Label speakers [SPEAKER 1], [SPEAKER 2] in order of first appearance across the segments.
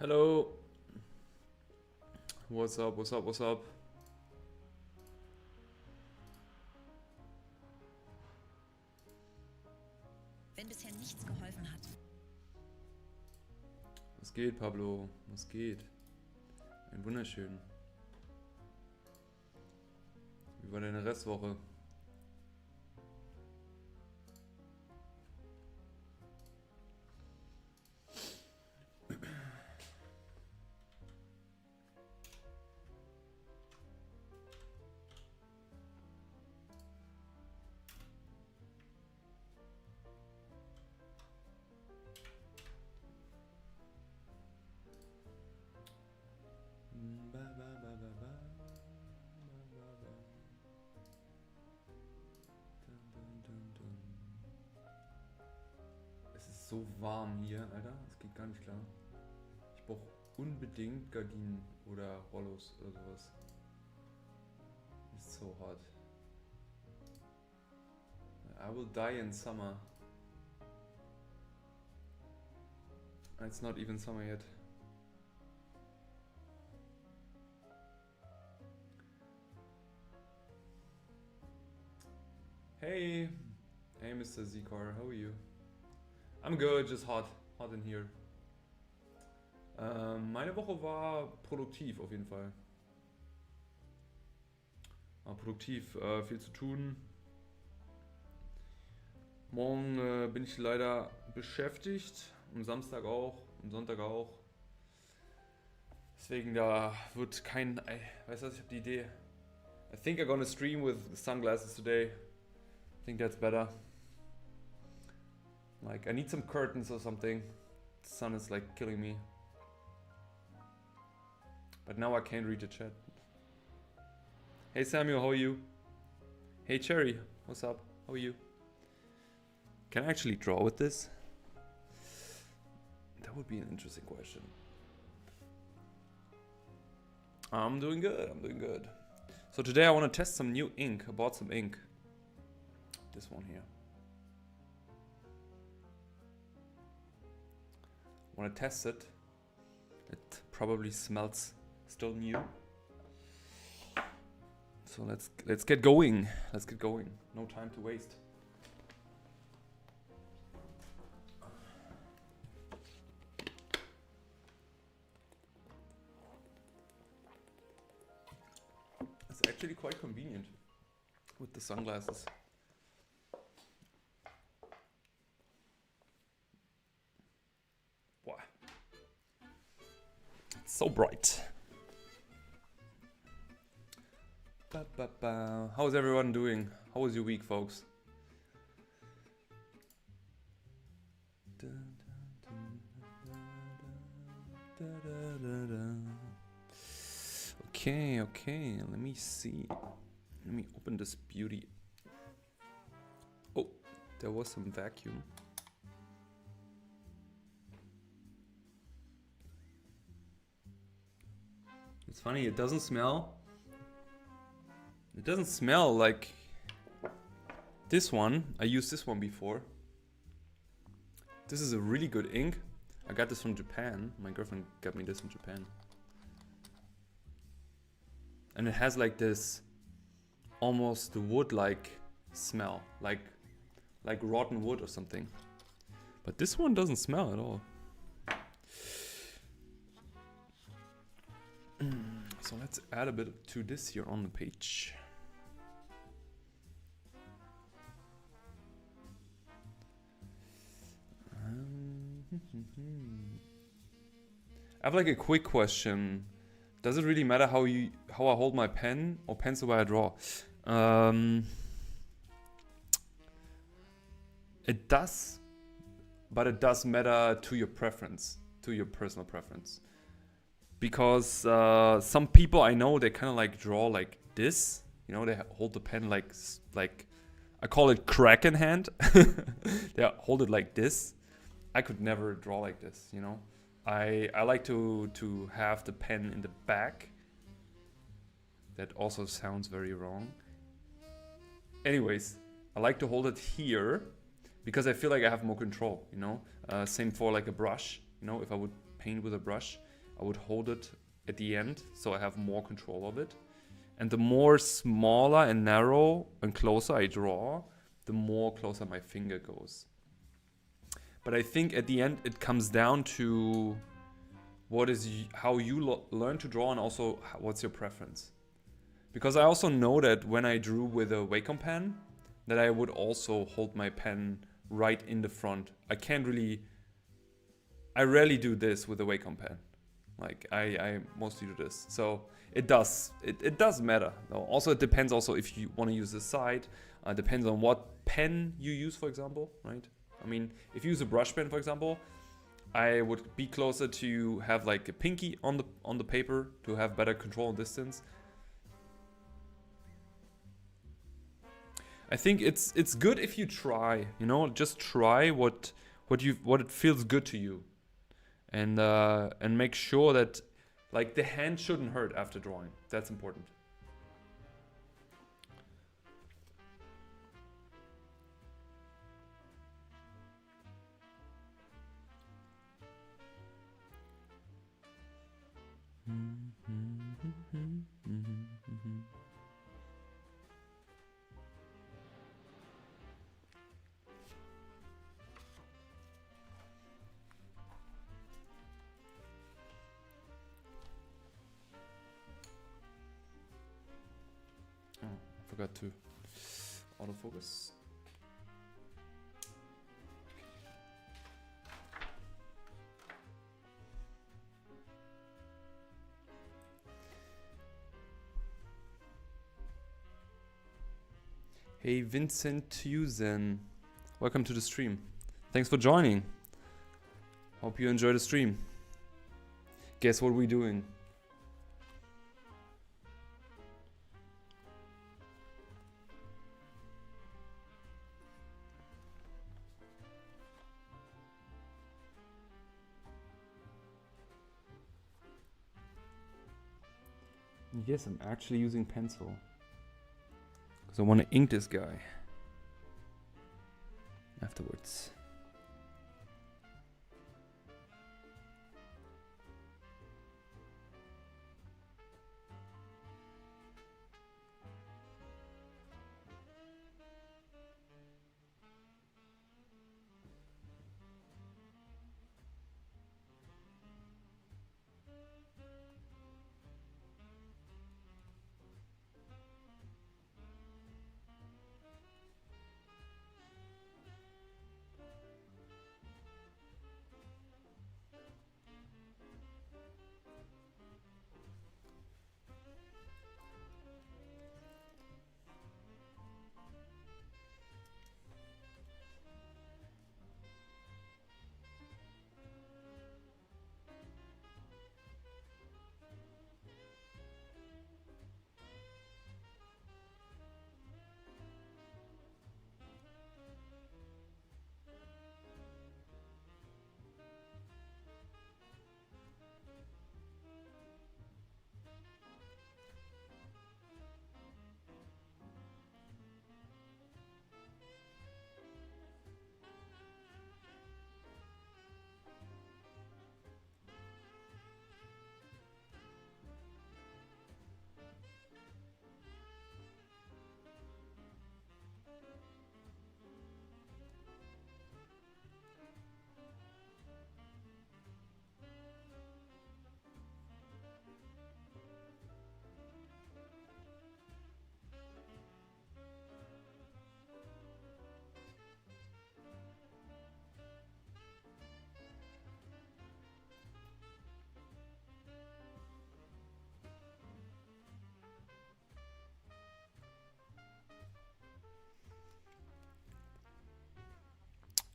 [SPEAKER 1] Hello. What's up, what's up, what's up?
[SPEAKER 2] Wenn bisher nichts geholfen hat.
[SPEAKER 1] Was geht, Pablo? Was geht? Ein wunderschön. Wie war deine Restwoche? Es ist so warm hier, Alter. Es geht gar nicht klar. Ich brauche unbedingt Gardinen oder Rollos oder sowas. It's so hot. I will die in summer. It's not even summer yet. Hey, hey Mr. Zikar, how are you? I'm good, just hot in here. Meine Woche war produktiv auf jeden Fall. War produktiv, viel zu tun. Morgen bin ich leider beschäftigt, am Samstag auch, am Sonntag auch. Deswegen da wird kein, weißt du was, ich habe die Idee. I think I'm gonna stream with sunglasses today. I think that's better. Like, I need some curtains or something. The sun is like killing me. But now I can't read the chat. Hey Samuel, how are you? Hey Cherry, what's up? How are you? Can I actually draw with this? That would be an interesting question. I'm doing good, I'm doing good. So today I want to test some new ink. I bought some ink. This one here. Want to test it. It probably smells still new. So let's get going. Let's get going. No time to waste. It's actually quite convenient with the sunglasses. Wow. It's so bright. How's everyone doing? How was your week, folks? Okay, let me see. Let me open this beauty. Oh, there was some vacuum. It's funny, it doesn't smell. It doesn't smell like this one. I used this one before. This is a really good ink. I got this from Japan. My girlfriend got me this in Japan. And it has like this almost wood-like smell, like rotten wood or something. But this one doesn't smell at all. So let's add a bit to this here on the page. I have like a quick question. Does it really matter how I hold my pen or pencil while I draw? It does, but it does matter to your preference, to your personal preference. Because some people I know, they kind of like draw like this. You know, they hold the pen like I call it Kraken hand. They hold it like this. I could never draw like this, you know. I like to have the pen in the back. That also sounds very wrong. Anyways, I like to hold it here because I feel like I have more control, you know. Same for like a brush, you know, if I would paint with a brush. I would hold it at the end so I have more control of it. And the more smaller and narrow and closer I draw, the more closer my finger goes. But I think at the end it comes down to how you learn to draw, and also what's your preference. Because I also know that when I drew with a Wacom pen, that I would also hold my pen right in the front. I rarely do this with a Wacom pen. Like I mostly do this. So it does matter. Also, it depends also if you want to use the side. Depends on what pen you use, for example, right? I mean, if you use a brush pen, for example, I would be closer to have like a pinky on the paper to have better control and distance. I think it's good if you try, you know, just try what it feels good to you, and make sure that like the hand shouldn't hurt after drawing. That's important. Oh, I forgot to autofocus. Hey Vincent Tusen, welcome to the stream. Thanks for joining. Hope you enjoy the stream. Guess what we're doing? Yes, I'm actually using pencil. Because I want to ink this guy afterwards.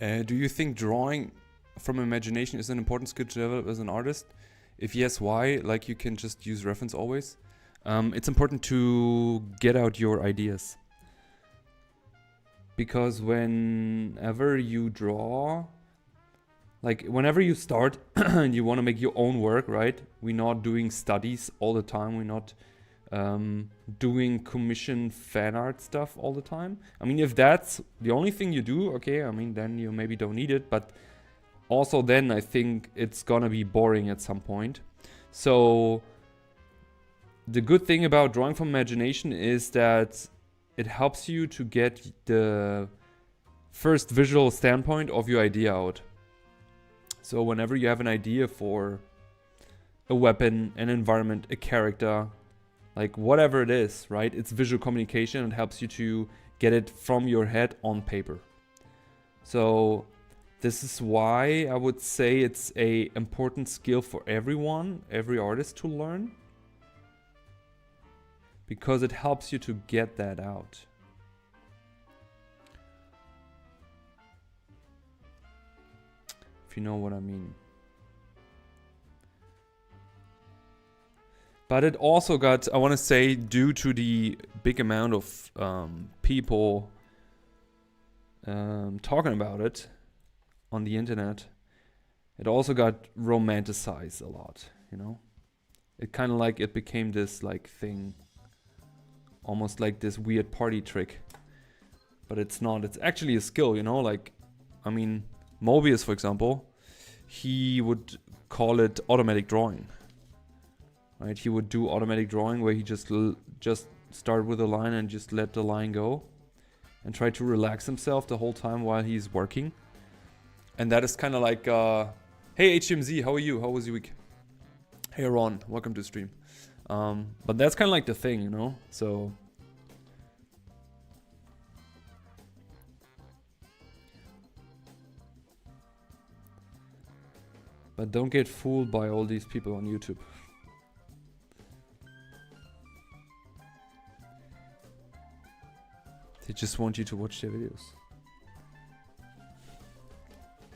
[SPEAKER 1] Do you think drawing from imagination is an important skill to develop as an artist? If yes, why? Like, you can just use reference always. It's important to get out your ideas. Because whenever you draw, like whenever you start and you want to make your own work, right? We're not doing studies all the time. We're not doing commission fan art stuff all the time. I mean, if that's the only thing you do, okay, I mean, then you maybe don't need it. But also then I think it's gonna be boring at some point. So the good thing about drawing from imagination is that it helps you to get the first visual standpoint of your idea out. So whenever you have an idea for a weapon, an environment, a character, like whatever it is, right? It's visual communication and helps you to get it from your head on paper. So this is why I would say it's a important skill for everyone, every artist to learn, because it helps you to get that out. If you know what I mean. But it also got, I want to say, due to the big amount of people talking about it on the internet, it also got romanticized a lot, you know? It kind of like, it became this like thing, almost like this weird party trick. But it's not, it's actually a skill, you know? Like, I mean, Mobius, for example, he would call it automatic drawing. Right? He would do automatic drawing where he just start with a line and just let the line go and try to relax himself the whole time while he's working. And that is kind of like, hey HMZ, how are you? How was your week? Hey Ron, welcome to the stream. But that's kind of like the thing, you know? So but don't get fooled by all these people on YouTube. They just want you to watch their videos.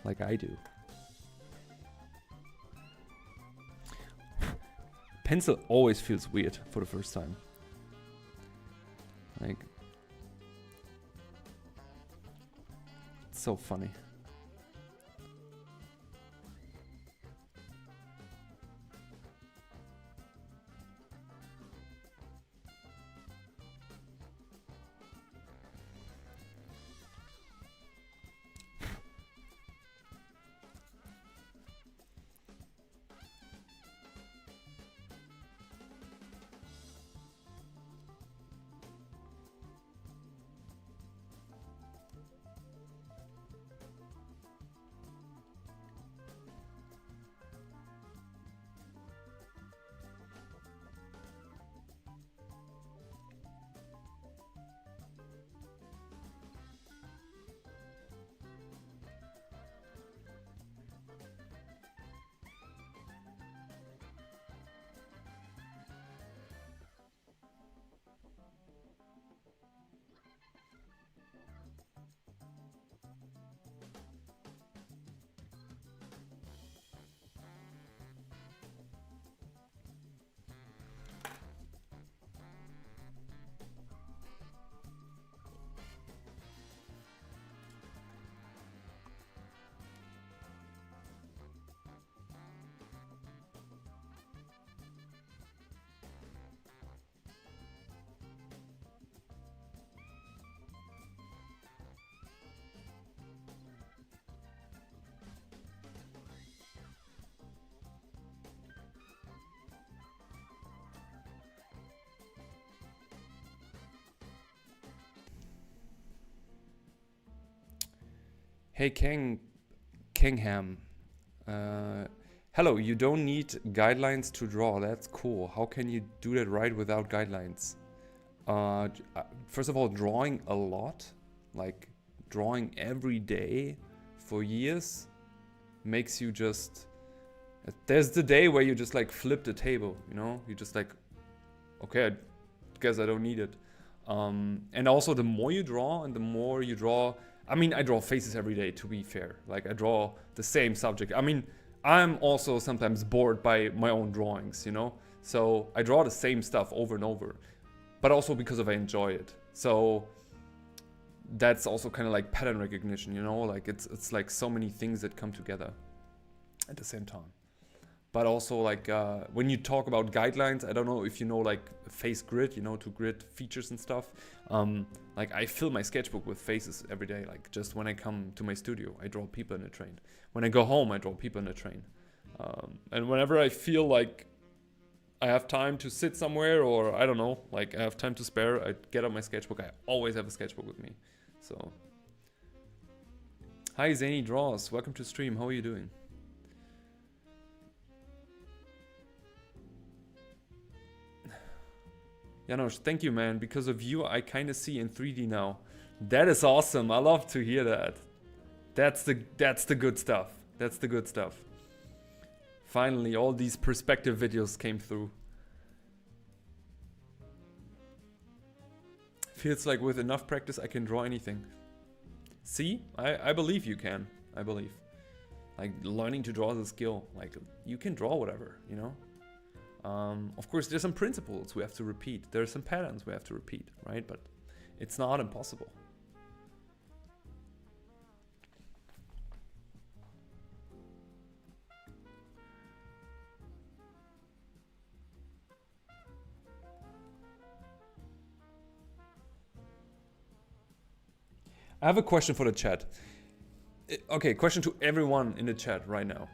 [SPEAKER 1] Like I do. Pencil always feels weird for the first time. Like, it's so funny. Hey Kingham. Hello, you don't need guidelines to draw. That's cool. How can you do that right without guidelines? First of all, drawing a lot, like drawing every day for years, makes you just... There's the day where you just like flip the table, you know? You just like, okay, I guess I don't need it. And also the more you draw and the more you draw... I mean, I draw faces every day, to be fair. Like, I draw the same subject. I mean, I'm also sometimes bored by my own drawings, you know? So I draw the same stuff over and over, but also because I enjoy it. So that's also kind of like pattern recognition, you know? Like, it's like so many things that come together at the same time. But also like when you talk about guidelines, I don't know if you know like face grid, you know, to grid features and stuff. Like I fill my sketchbook with faces every day. Like just when I come to my studio, I draw people in a train. When I go home, I draw people in a train. And whenever I feel like I have time to sit somewhere, or I don't know, like I have time to spare, I get out my sketchbook. I always have a sketchbook with me. So, hi Zany Draws, welcome to stream. How are you doing? Janosch, thank you, man. Because of you, I kind of see in 3D now. That is awesome. I love to hear that. That's the good stuff. That's the good stuff. Finally, all these perspective videos came through. Feels like with enough practice, I can draw anything. See? I believe you can. I believe. Like, learning to draw is a skill. Like, you can draw whatever, you know? Of course, there's some principles we have to repeat. There are some patterns we have to repeat, right? But it's not impossible. I have a question for the chat. Okay, question to everyone in the chat right now.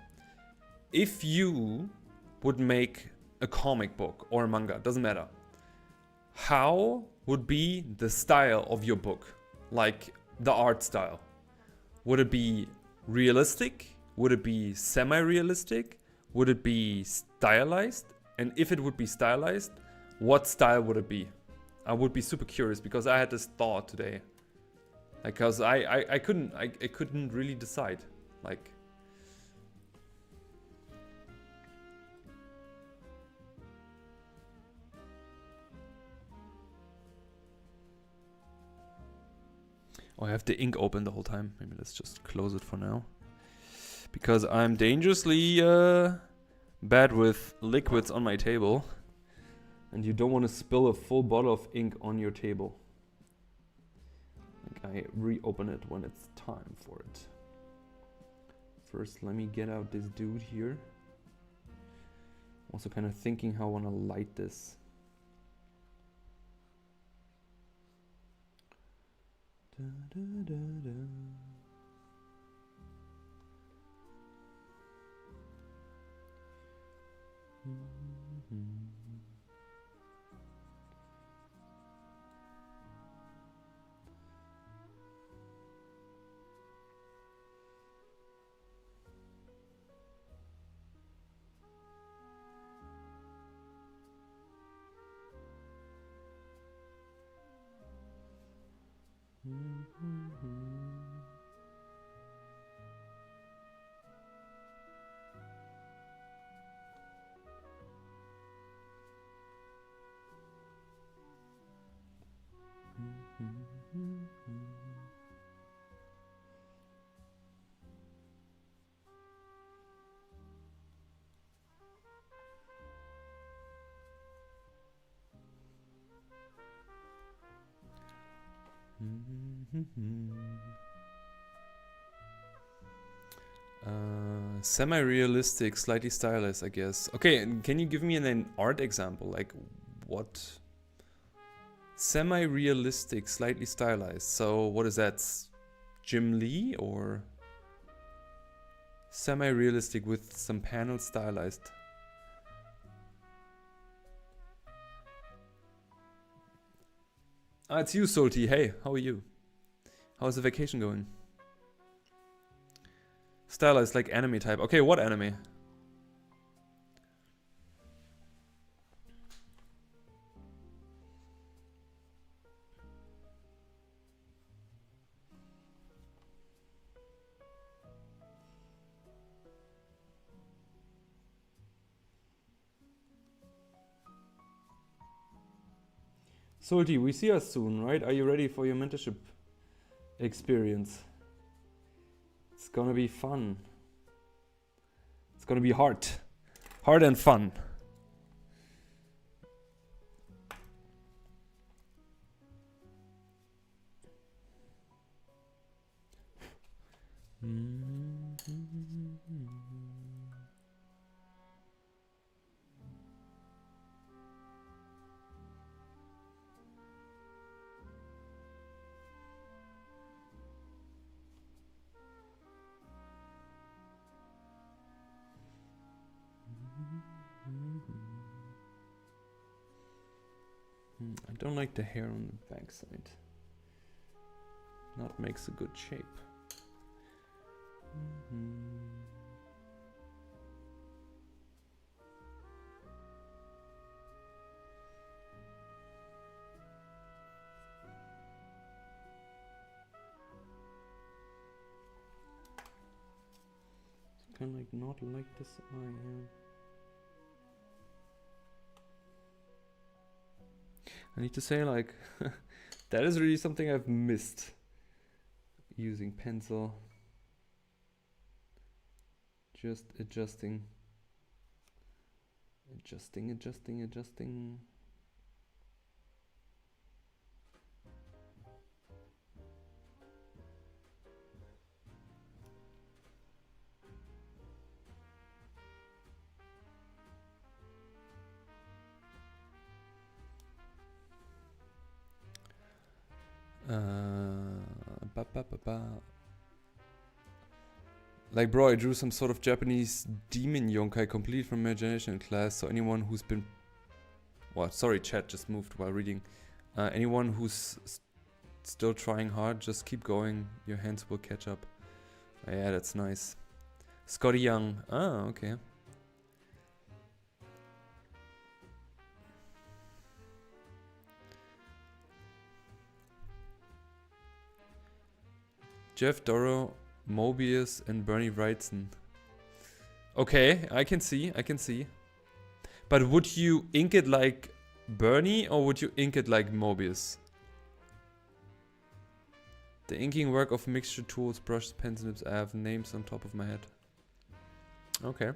[SPEAKER 1] If you would make a comic book or a manga, doesn't matter, how would be the style of your book? Like the art style? Would it be realistic? Would it be semi-realistic? Would it be stylized? And if it would be stylized, what style would it be? I would be super curious because I had this thought today. Because I couldn't really decide. Like, oh, I have the ink open the whole time. Maybe let's just close it for now. Because I'm dangerously bad with liquids on my table. And you don't want to spill a full bottle of ink on your table. I reopen it when it's time for it. First, let me get out this dude here. Also kind of thinking how I want to light this. Da, da, da, da. Mm-hmm. Semi-realistic, slightly stylized, I guess. Okay, and can you give me an art example? Like, what? Semi-realistic, slightly stylized. So, what is that? Jim Lee or semi-realistic with some panels stylized? Ah, it's you, Salty. Hey, how are you? How's the vacation going? Stylized like anime type. Okay, what anime? Salty, we see us soon, right? Are you ready for your mentorship experience? It's gonna be fun. It's gonna be hard. Hard and fun. I don't like the hair on the backside. Not makes a good shape. Kind of like not like this eye here. I need to say, like, that is really something I've missed. Using pencil. Just adjusting. Adjusting. Ba, ba, ba, ba. Like, bro, I drew some sort of Japanese demon yonkai complete from imagination in class. So anyone who's been... What? Sorry, chat just moved while reading. Anyone who's still trying hard, just keep going. Your hands will catch up. Yeah, that's nice. Scotty Young. Ah, okay. Jeff Dorrow, Mobius, and Bernie Wrightson. Okay, I can see. But would you ink it like Bernie or would you ink it like Mobius? The inking work of mixture tools, brushes, pens, nibs. I have names on top of my head. Okay.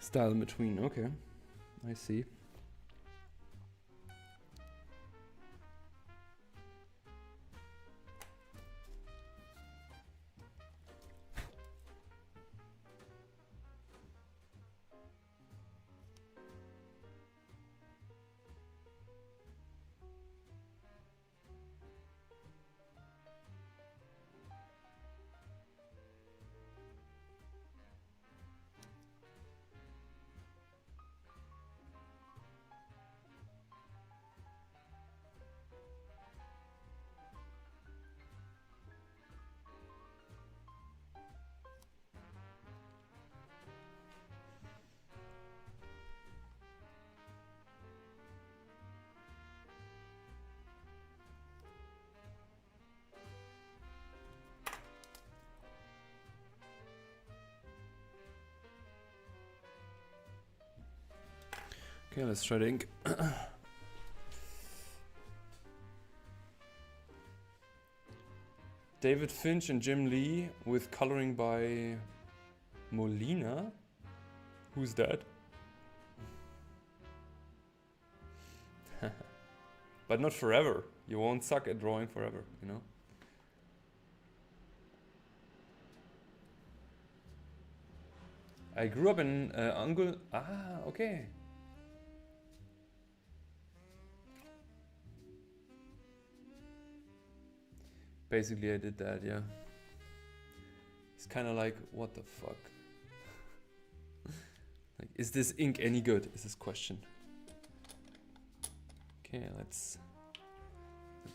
[SPEAKER 1] Style in between, okay. I see. Okay, let's try the ink. David Finch and Jim Lee with coloring by Molina. Who's that? But not forever. You won't suck at drawing forever, you know? I grew up in Angul. Ah, okay. Basically, I did that, yeah. It's kind of like, what the fuck? Like, is this ink any good? Is this question. Okay, let's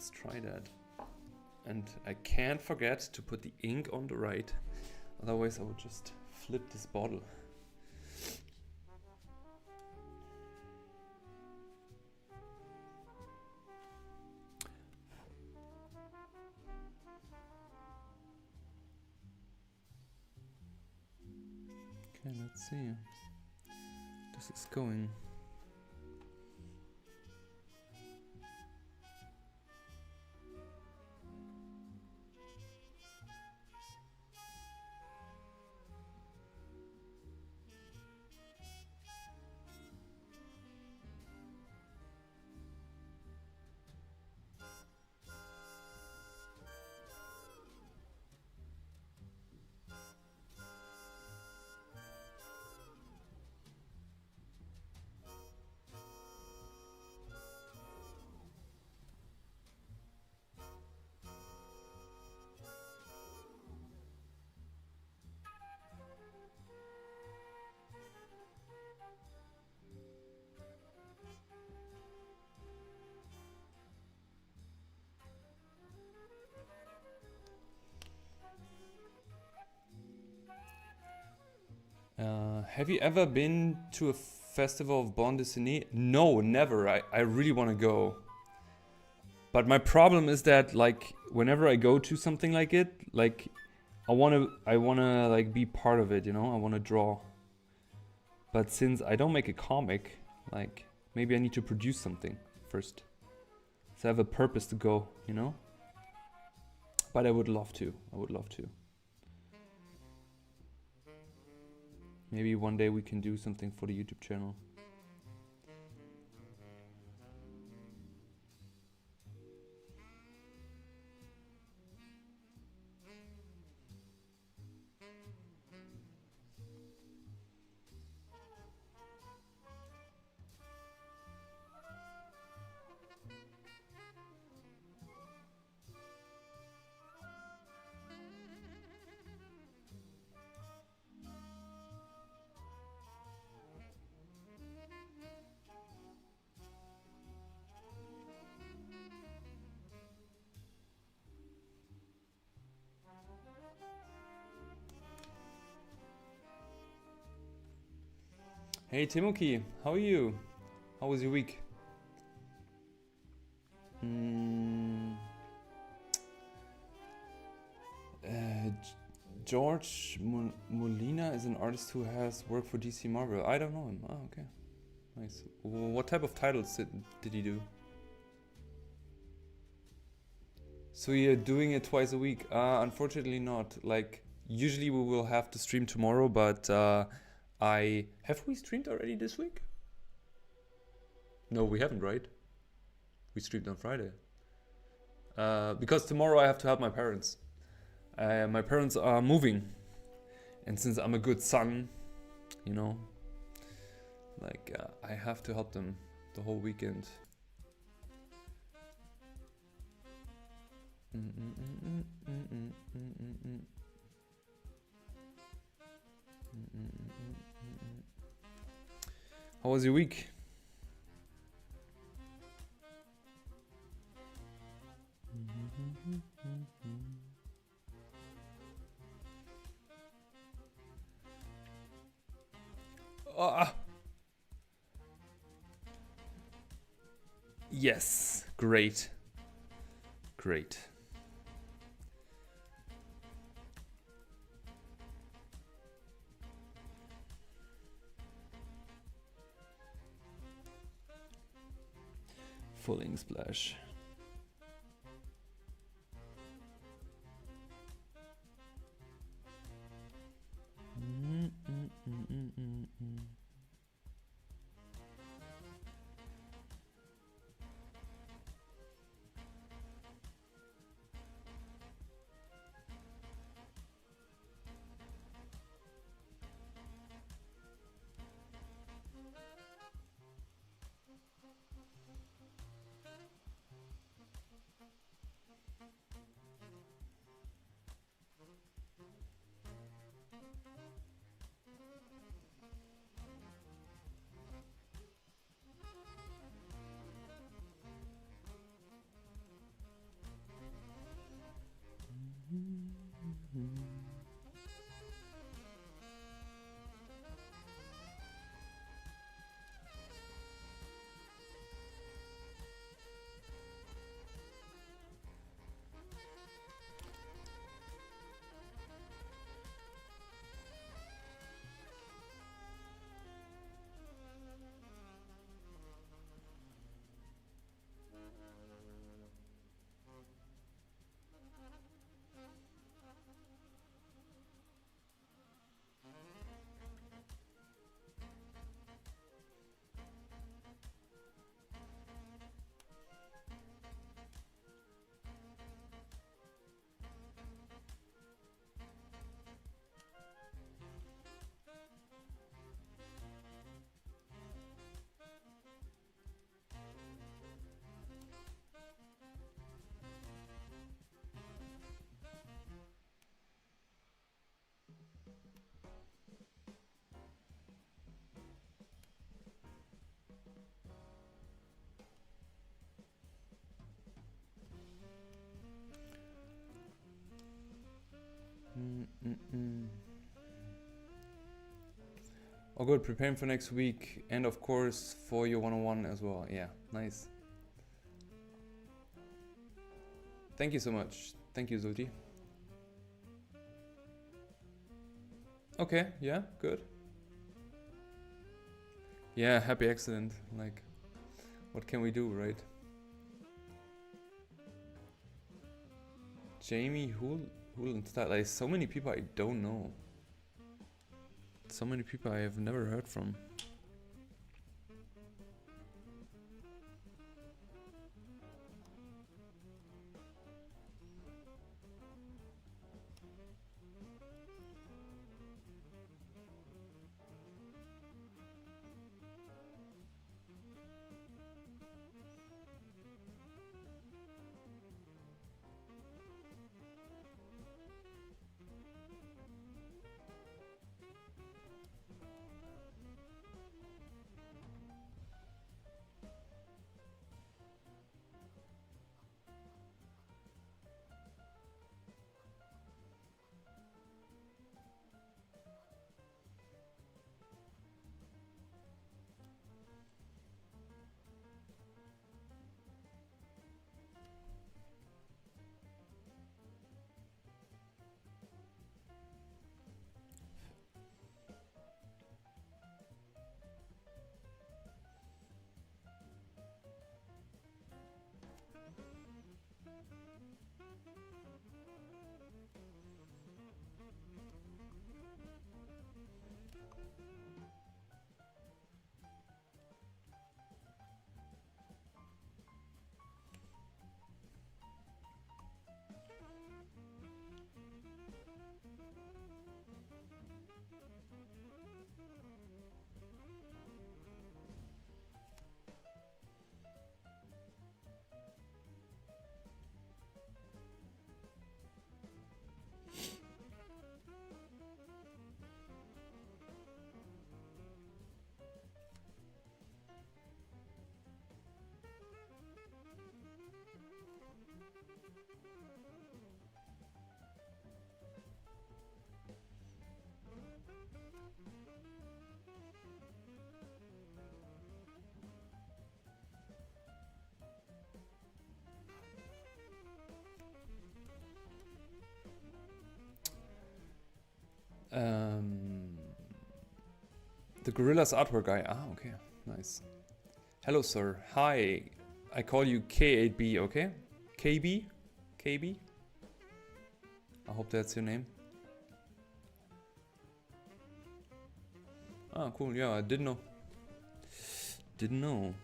[SPEAKER 1] try that. And I can't forget to put the ink on the right. Otherwise, I would just flip this bottle. Okay, let's see. This is going. Have you ever been to a festival of bande dessinée? No, never. I really want to go. But my problem is that like whenever I go to something like it, like I wanna like be part of it, you know? I wanna draw. But since I don't make a comic, like maybe I need to produce something first. So I have a purpose to go, you know? But I would love to. I would love to. Maybe one day we can do something for the YouTube channel. Hey Timoki, how are you? How was your week? George Molina is an artist who has worked for DC Marvel. I don't know him. Oh, okay. Nice. What type of titles did he do? So you're doing it twice a week? Unfortunately not. Like, usually we will have to stream tomorrow, but have we streamed already this week? No, we haven't, right? We streamed on Friday. Because tomorrow I have to help my parents. My parents are moving, and since I'm a good son, you know, like I have to help them the whole weekend. How was your week? Yes, great. Great. Full ink splash. Oh, good. Preparing for next week, and of course for your one-on-one as well. Yeah, nice. Thank you so much. Thank you, Zulti. Okay, yeah, good. Yeah, happy accident. Like, what can we do, right? Jamie Hulenstadt. Like, so many people I don't know. So many people I have never heard from. The Gorillas artwork guy. Ah, okay. Nice. Hello, sir. Hi. I call you K8B, okay? KB? KB? I hope that's your name. Ah, cool. Yeah, I didn't know. Didn't know.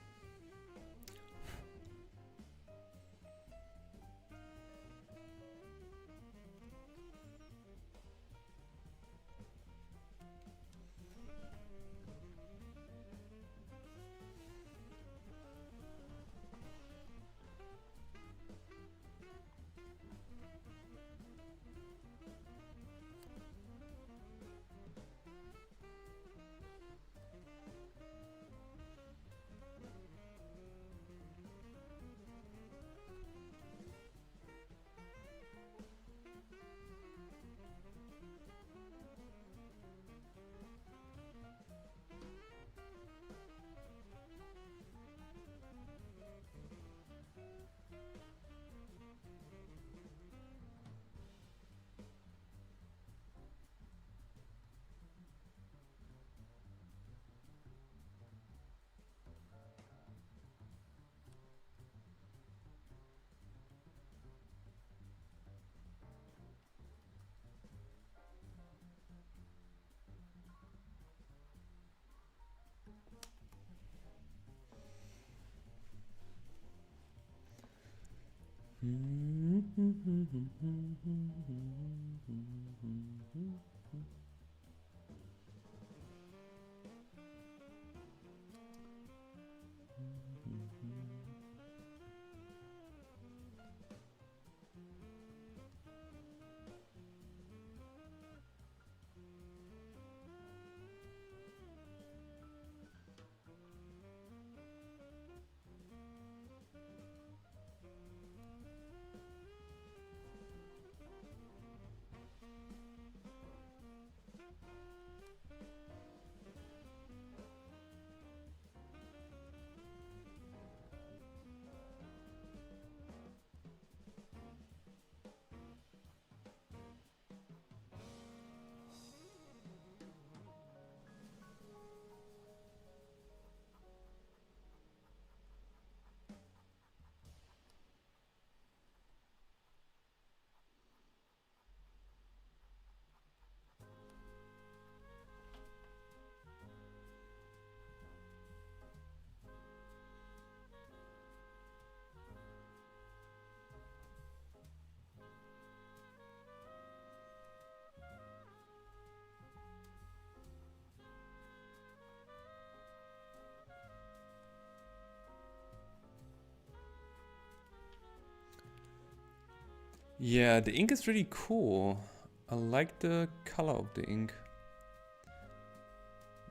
[SPEAKER 1] Yeah, the ink is really cool. I like the color of the ink.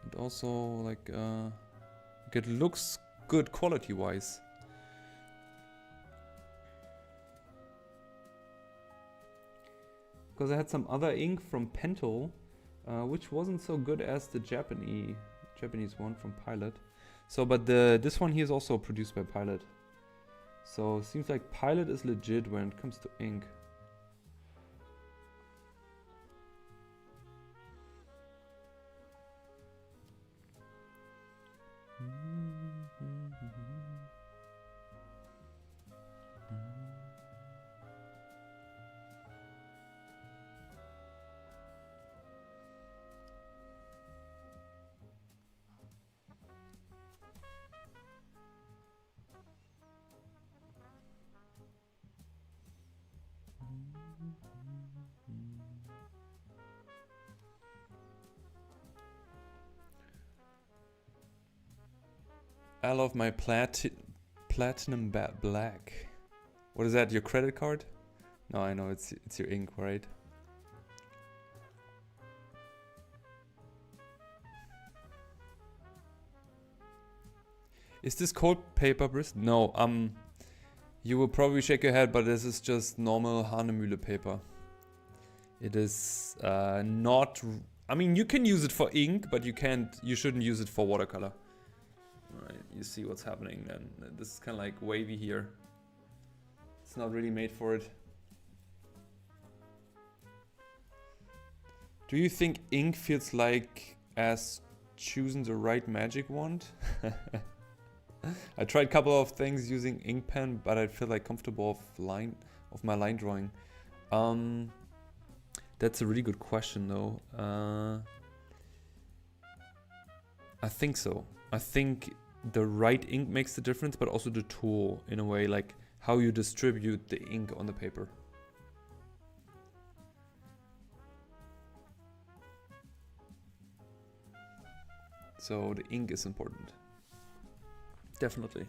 [SPEAKER 1] And also, like, it looks good quality-wise. Because I had some other ink from Pentel, which wasn't so good as the Japanese one from Pilot. So, but this one here is also produced by Pilot. So it seems like Pilot is legit when it comes to ink. I love my platinum black. What is that? Your credit card? No, I know it's your ink, right? Is this cold paper, Briss? No. You will probably shake your head, but this is just normal Hanemühle paper. It is not. I mean, you can use it for ink, but you can't. You shouldn't use it for watercolor. Alright, you see what's happening then. This is kind of like wavy here. It's not really made for it. Do you think ink feels like as choosing the right magic wand? I tried a couple of things using ink pen, but I feel like comfortable of my line drawing. That's a really good question though. I think so. I think the right ink makes the difference, but also the tool in a way, like how you distribute the ink on the paper. So the ink is important. Definitely.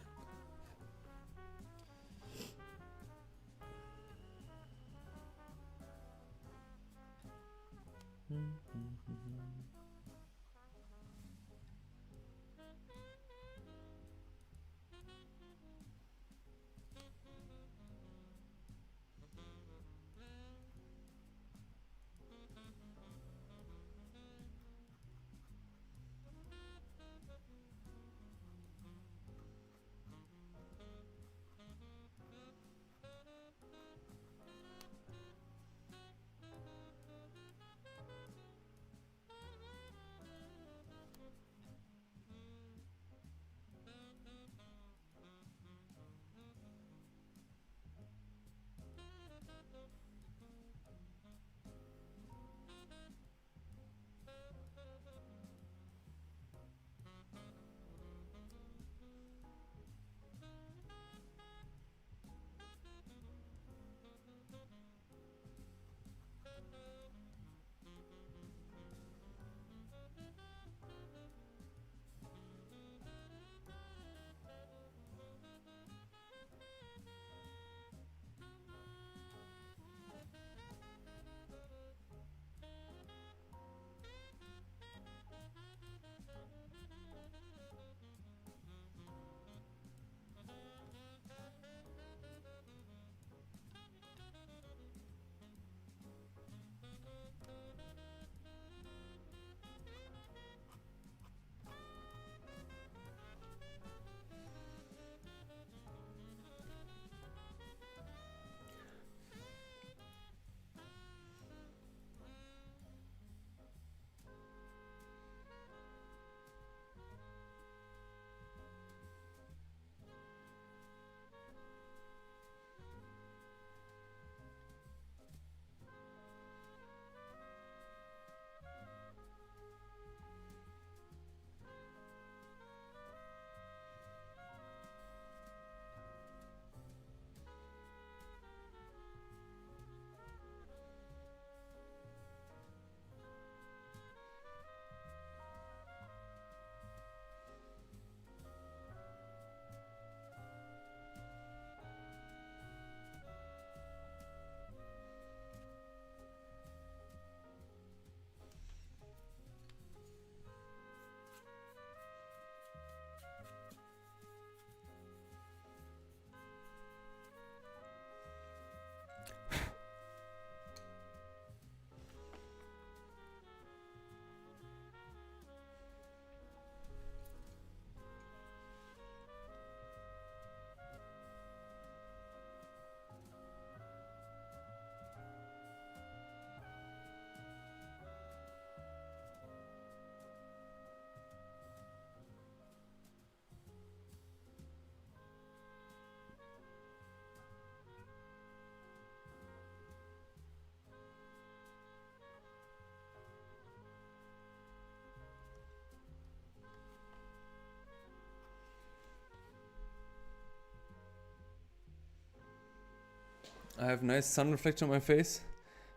[SPEAKER 1] I have nice sun reflection on my face.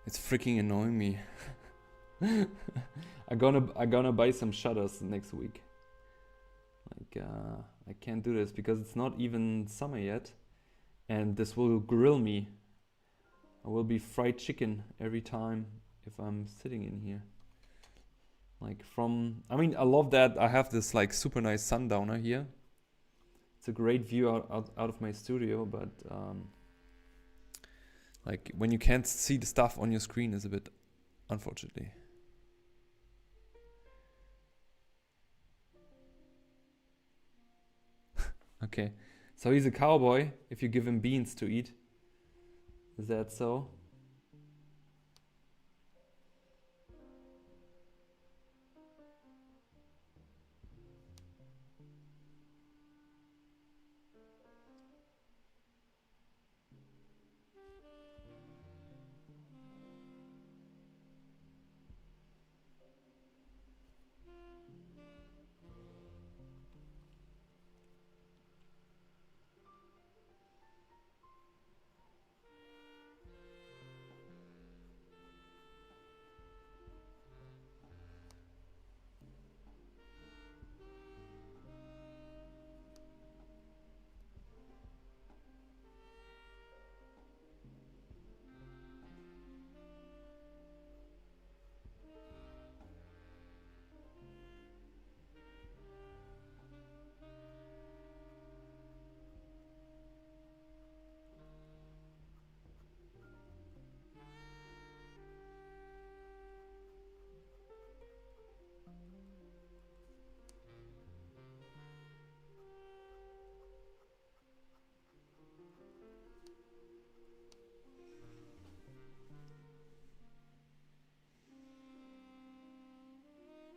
[SPEAKER 1] It's freaking annoying me. I'm gonna buy some shutters next week. Like I can't do this because it's not even summer yet, and this will grill me. I will be fried chicken every time if I'm sitting in here. Like I mean, I love that I have this like super nice sundowner here. It's a great view out of my studio, but like when you can't see the stuff on your screen is a bit, unfortunately. Okay, so he's a cowboy if you give him beans to eat. Is that so?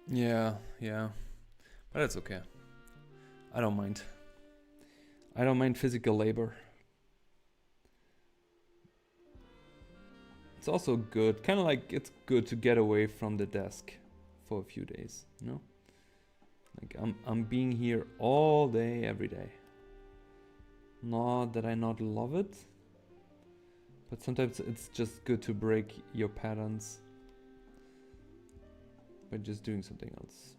[SPEAKER 1] Yeah, yeah. But that's okay. I don't mind. I don't mind physical labor. It's also good. Kind of like it's good to get away from the desk for a few days, you know? Like I'm being here all day, every day. Not that I not love it, but sometimes it's just good to break your patterns by just doing something else.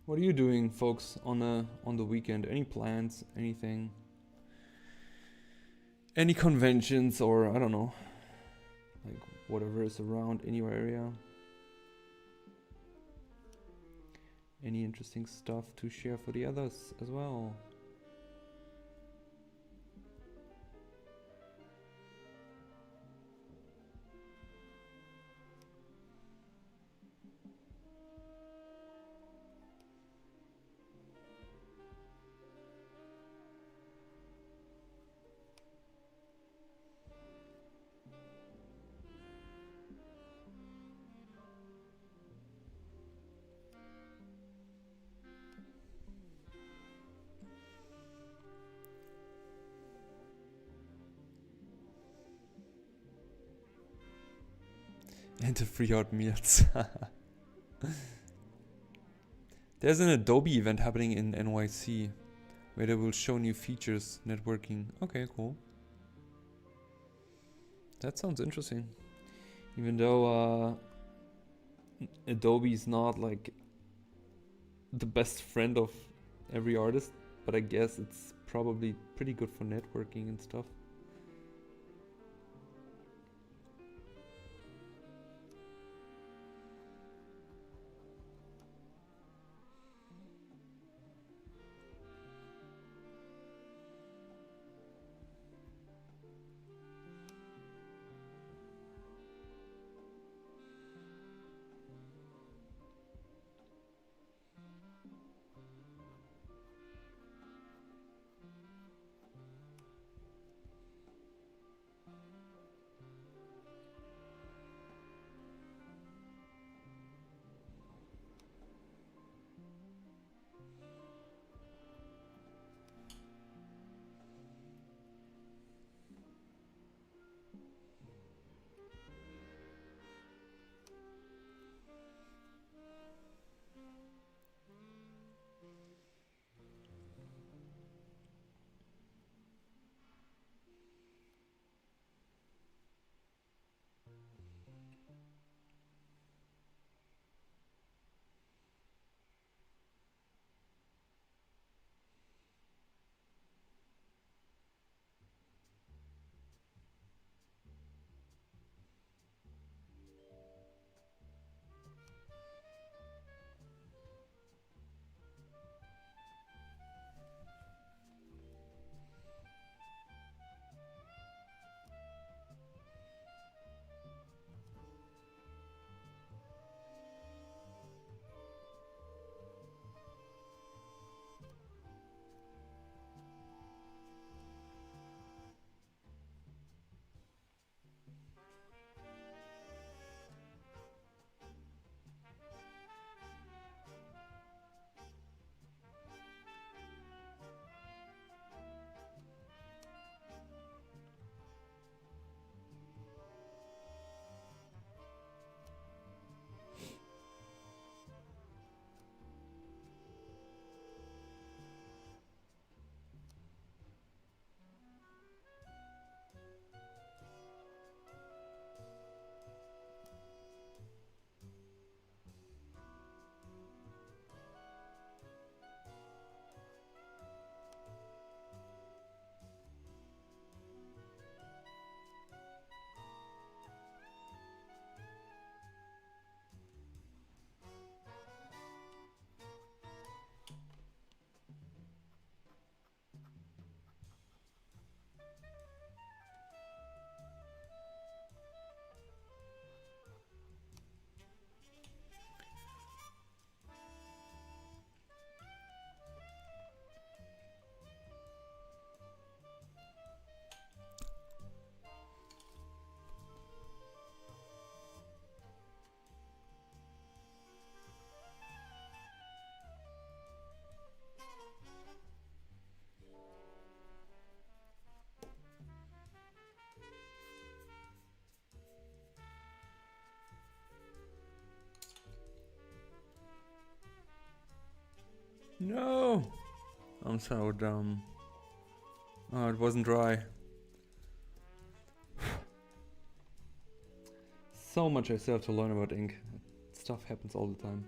[SPEAKER 1] What are you doing, folks, on the weekend? Any plans? Anything? Any conventions or I don't know, like whatever is around in your area? Any interesting stuff to share for the others as well? And the free out meals. There's an Adobe event happening in NYC where they will show new features, networking. Okay, cool. That sounds interesting. Even though Adobe is not like the best friend of every artist, but I guess it's probably pretty good for networking and stuff. I'm so dumb. Oh, it wasn't dry. So much I still have to learn about ink. Stuff happens all the time.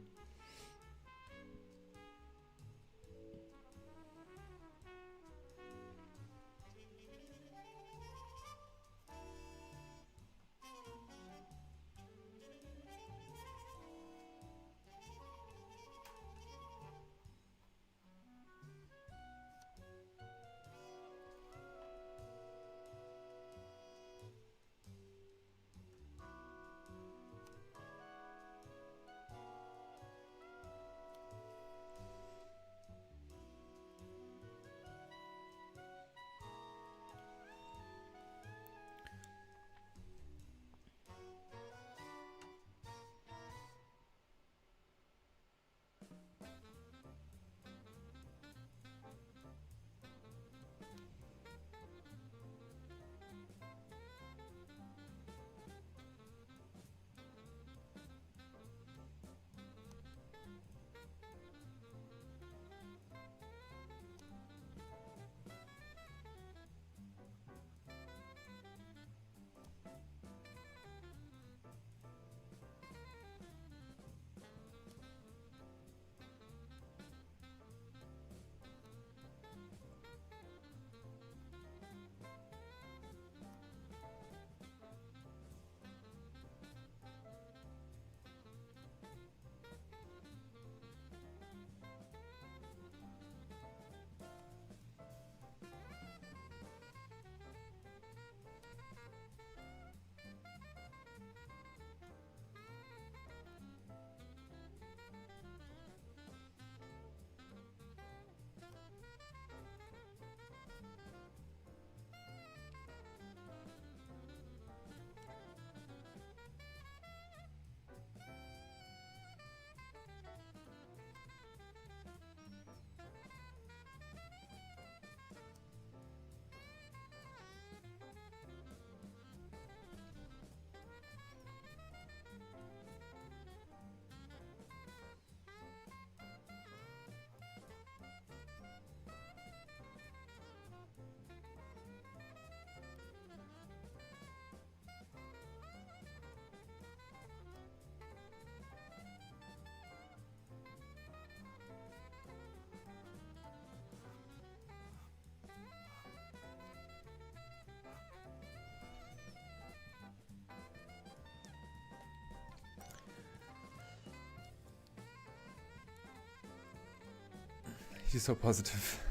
[SPEAKER 1] He's so positive.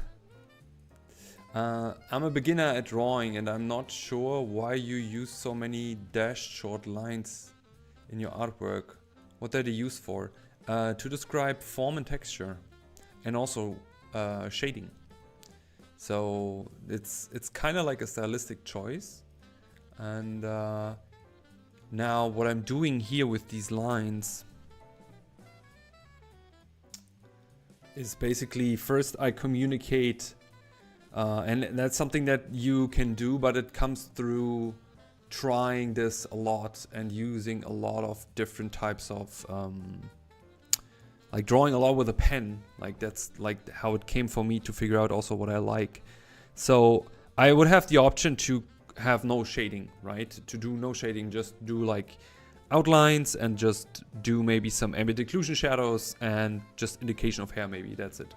[SPEAKER 1] I'm a beginner at drawing and I'm not sure why you use so many dashed short lines in your artwork. What are they used for? To describe form and texture and also shading. So it's kind of like a stylistic choice. And now what I'm doing here with these lines is basically first I communicate, and that's something that you can do, but it comes through trying this a lot and using a lot of different types of like drawing a lot with a pen. Like that's like how it came for me to figure out also what I like. So I would have the option to have no shading, right? To do no shading, just do like outlines and just do maybe some ambient occlusion shadows and just indication of hair, maybe that's it.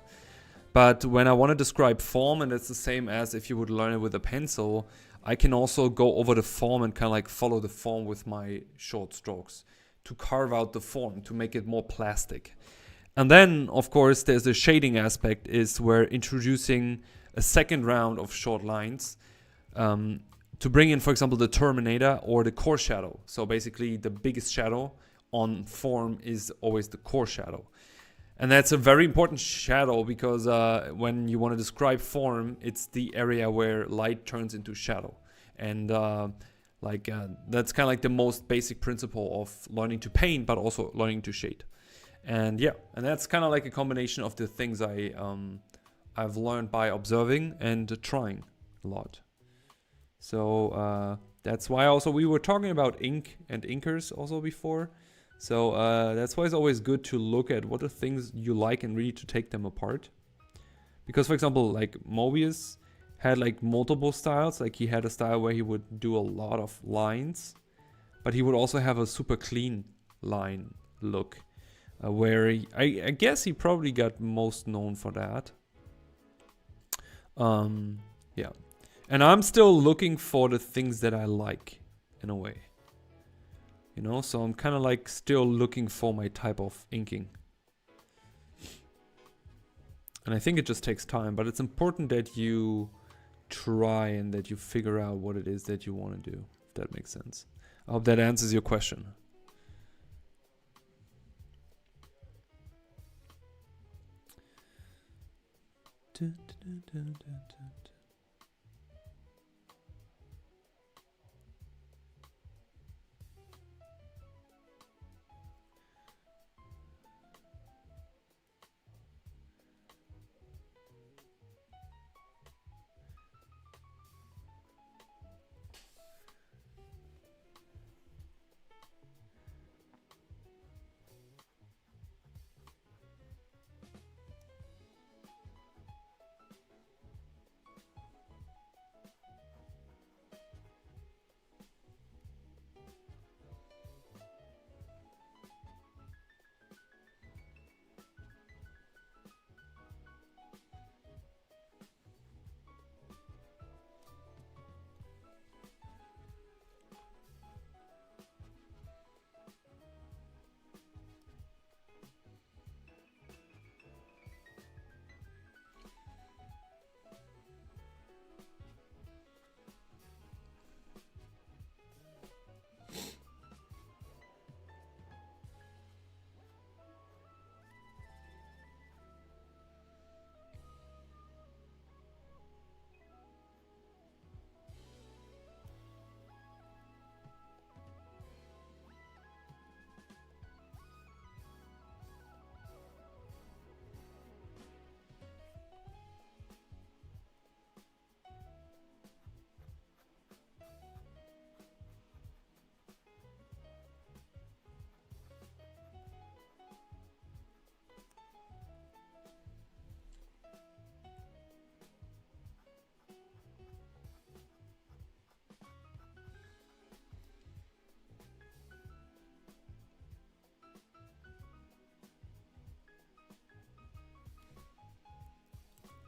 [SPEAKER 1] But when I want to describe form, and it's the same as if you would learn it with a pencil, I can also go over the form and kind of like follow the form with my short strokes to carve out the form, to make it more plastic. And then of course there's the shading aspect, is where introducing a second round of short lines to bring in, for example, the Terminator or the core shadow. So basically the biggest shadow on form is always the core shadow. And that's a very important shadow because when you want to describe form, it's the area where light turns into shadow. And that's kind of like the most basic principle of learning to paint, but also learning to shade. And yeah, and that's kind of like a combination of the things I've learned by observing and trying a lot. So that's why also we were talking about ink and inkers also before. So that's why it's always good to look at what are things you like and really to take them apart. Because for example, like Mobius had like multiple styles. Like he had a style where he would do a lot of lines, but he would also have a super clean line look, where I guess he probably got most known for that. Yeah, and I'm still looking for the things that I like in a way, you know. So I'm kind of like still looking for my type of inking. And I think it just takes time, but it's important that you try and that you figure out what it is that you want to do, if that makes sense. I hope that answers your question.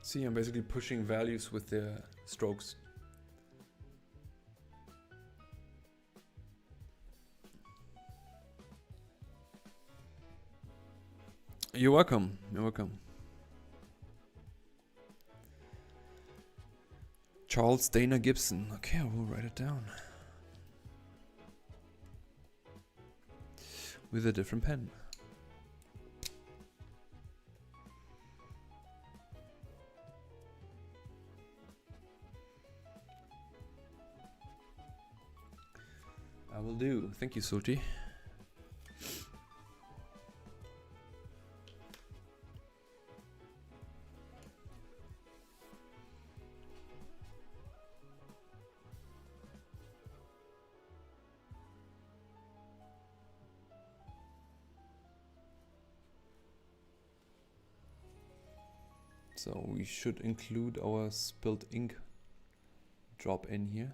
[SPEAKER 1] See, I'm basically pushing values with the strokes. You're welcome. You're welcome. Charles Dana Gibson. Okay, I will write it down. With a different pen. I will do. Thank you, Sulti. So we should include our spilled ink drop in here.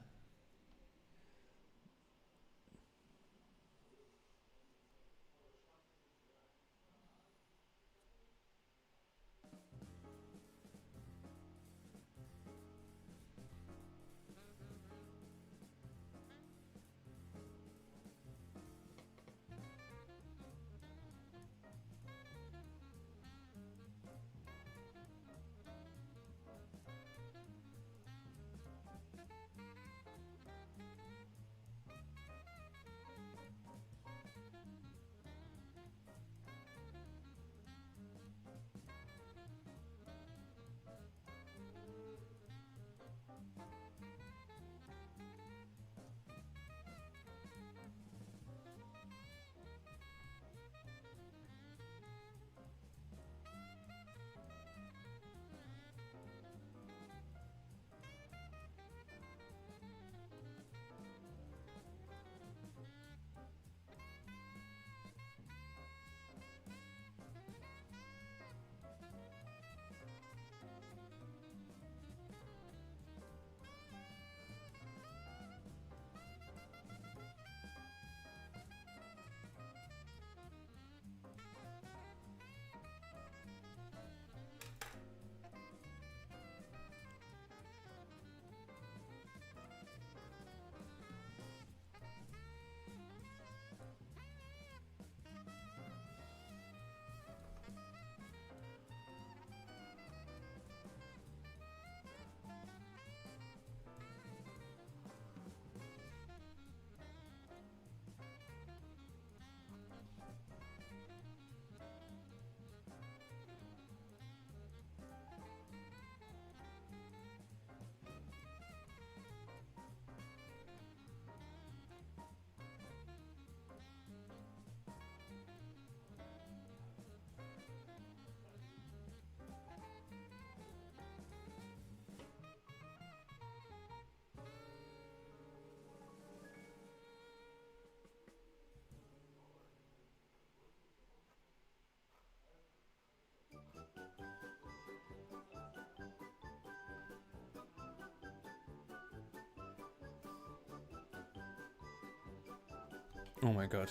[SPEAKER 1] Oh my god.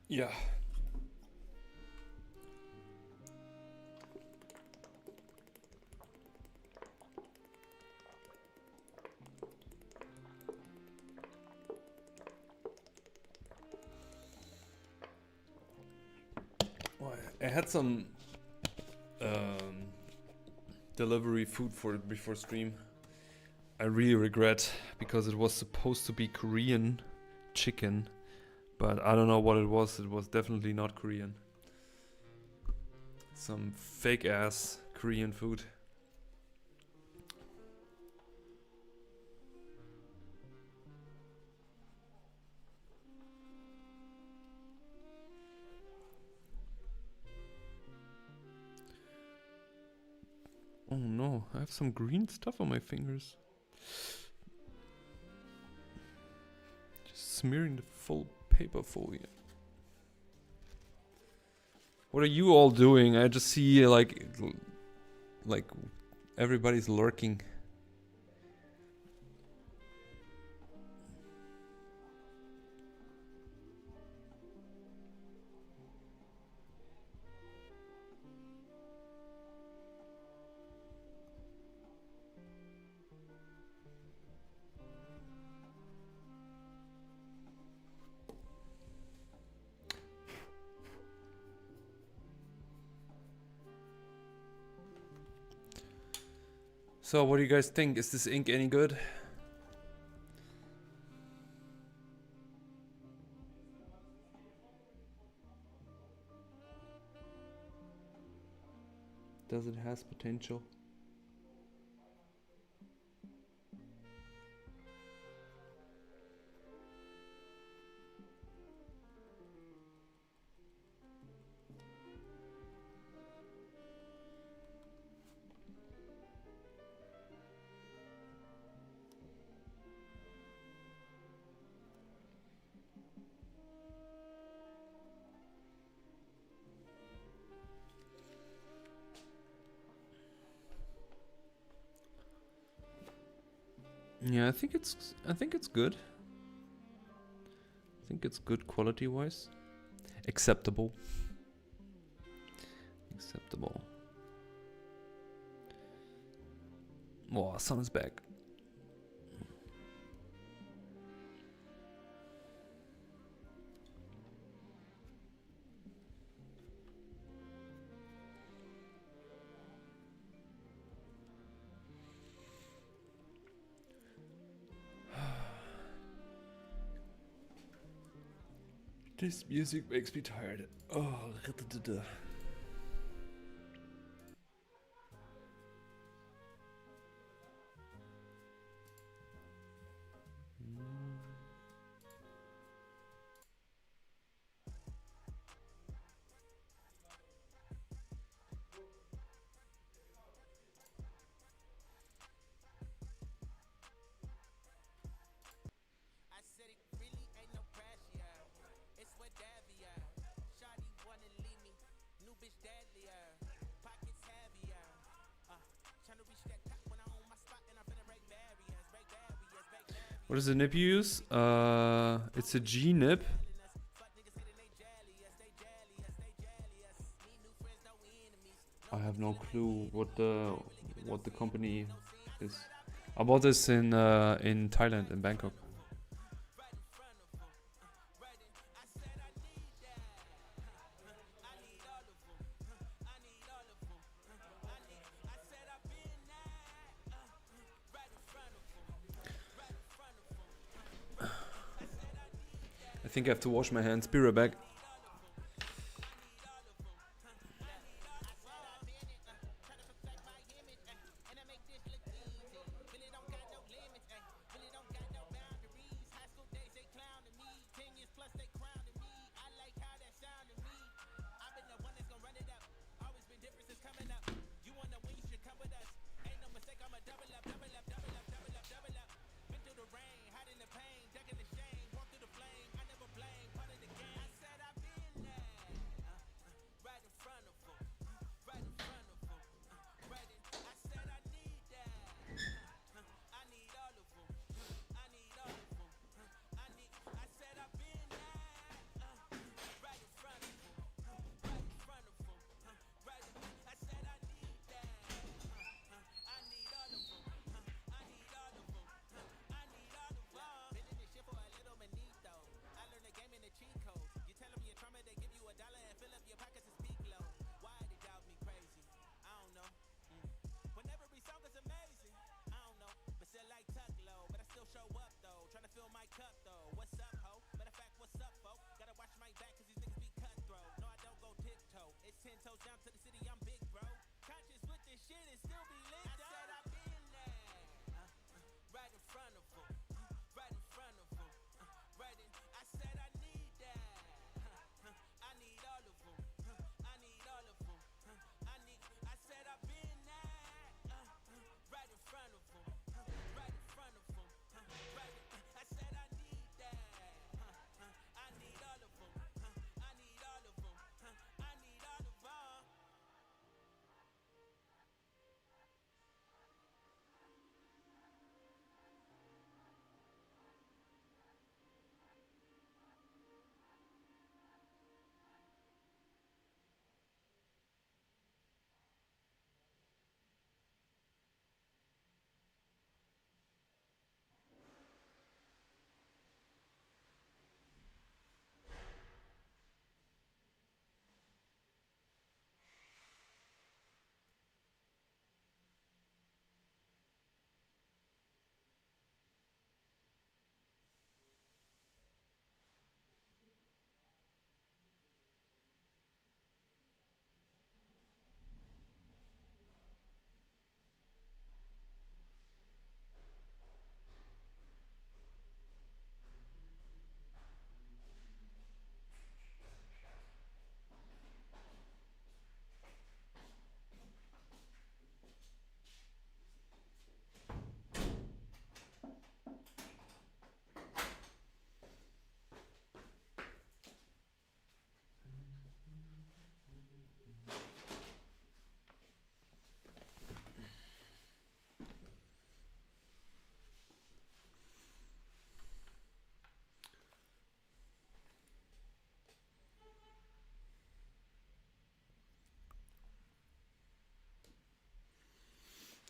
[SPEAKER 1] Yeah. Well, I had some delivery food for before stream. I really regret because it was supposed to be Korean chicken, but I don't know what it was. It was definitely not Korean. Some fake ass Korean food. Oh no, I have some green stuff on my fingers. Just smearing the full paper folio. What are you all doing? I just see like everybody's lurking. So what do you guys think? Is this ink any good? Does it has potential? Yeah, I think it's good. I think it's good quality wise. Acceptable. Acceptable. Oh, sun is back. This music makes me tired. Oh, what is the nib you use? It's a G nib. have no clue what the company is. I bought this in Thailand, in Bangkok. I think I have to wash my hands. Be right back.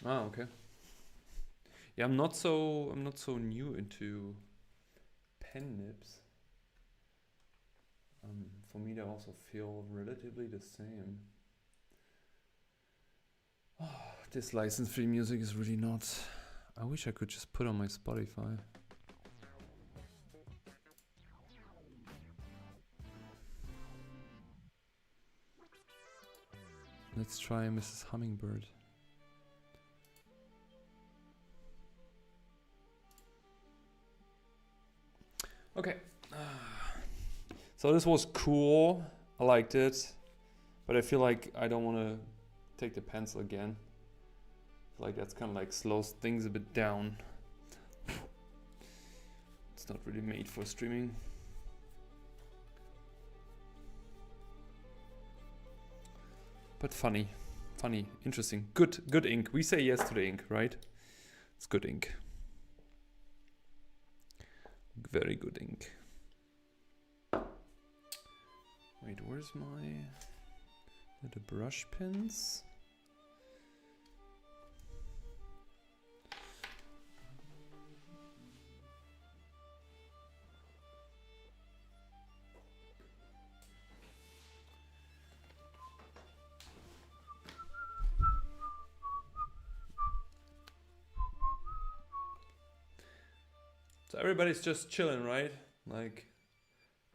[SPEAKER 1] Ah, okay. Yeah, I'm not so new into pen nibs. For me, they also feel relatively the same. Oh, this license-free music is really not. I wish I could just put on my Spotify. Let's try Mrs. Hummingbird. Okay. So this was cool. I liked it. But I feel like I don't want to take the pencil again. I feel like that's kind of like slows things a bit down. It's not really made for streaming. But funny, interesting. Good ink. We say yes to the ink, right? It's good ink. Very good ink. Wait, where's the brush pens? So everybody's just chilling, right? Like,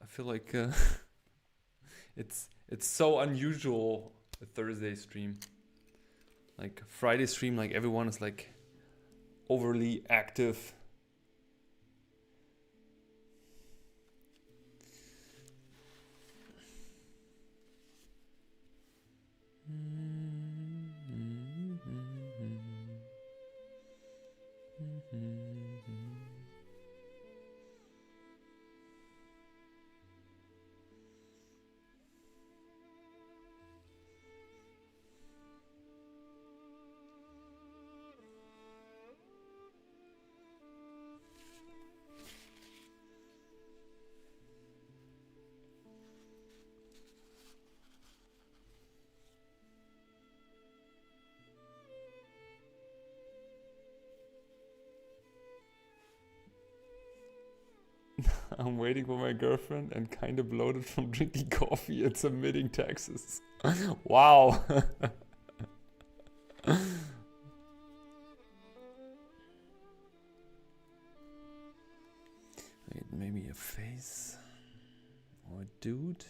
[SPEAKER 1] I feel like it's so unusual a Thursday stream. Like Friday stream, like everyone is like overly active. I'm waiting for my girlfriend and kind of bloated from drinking coffee and submitting taxes. Wow. Wait, maybe a face or a dude.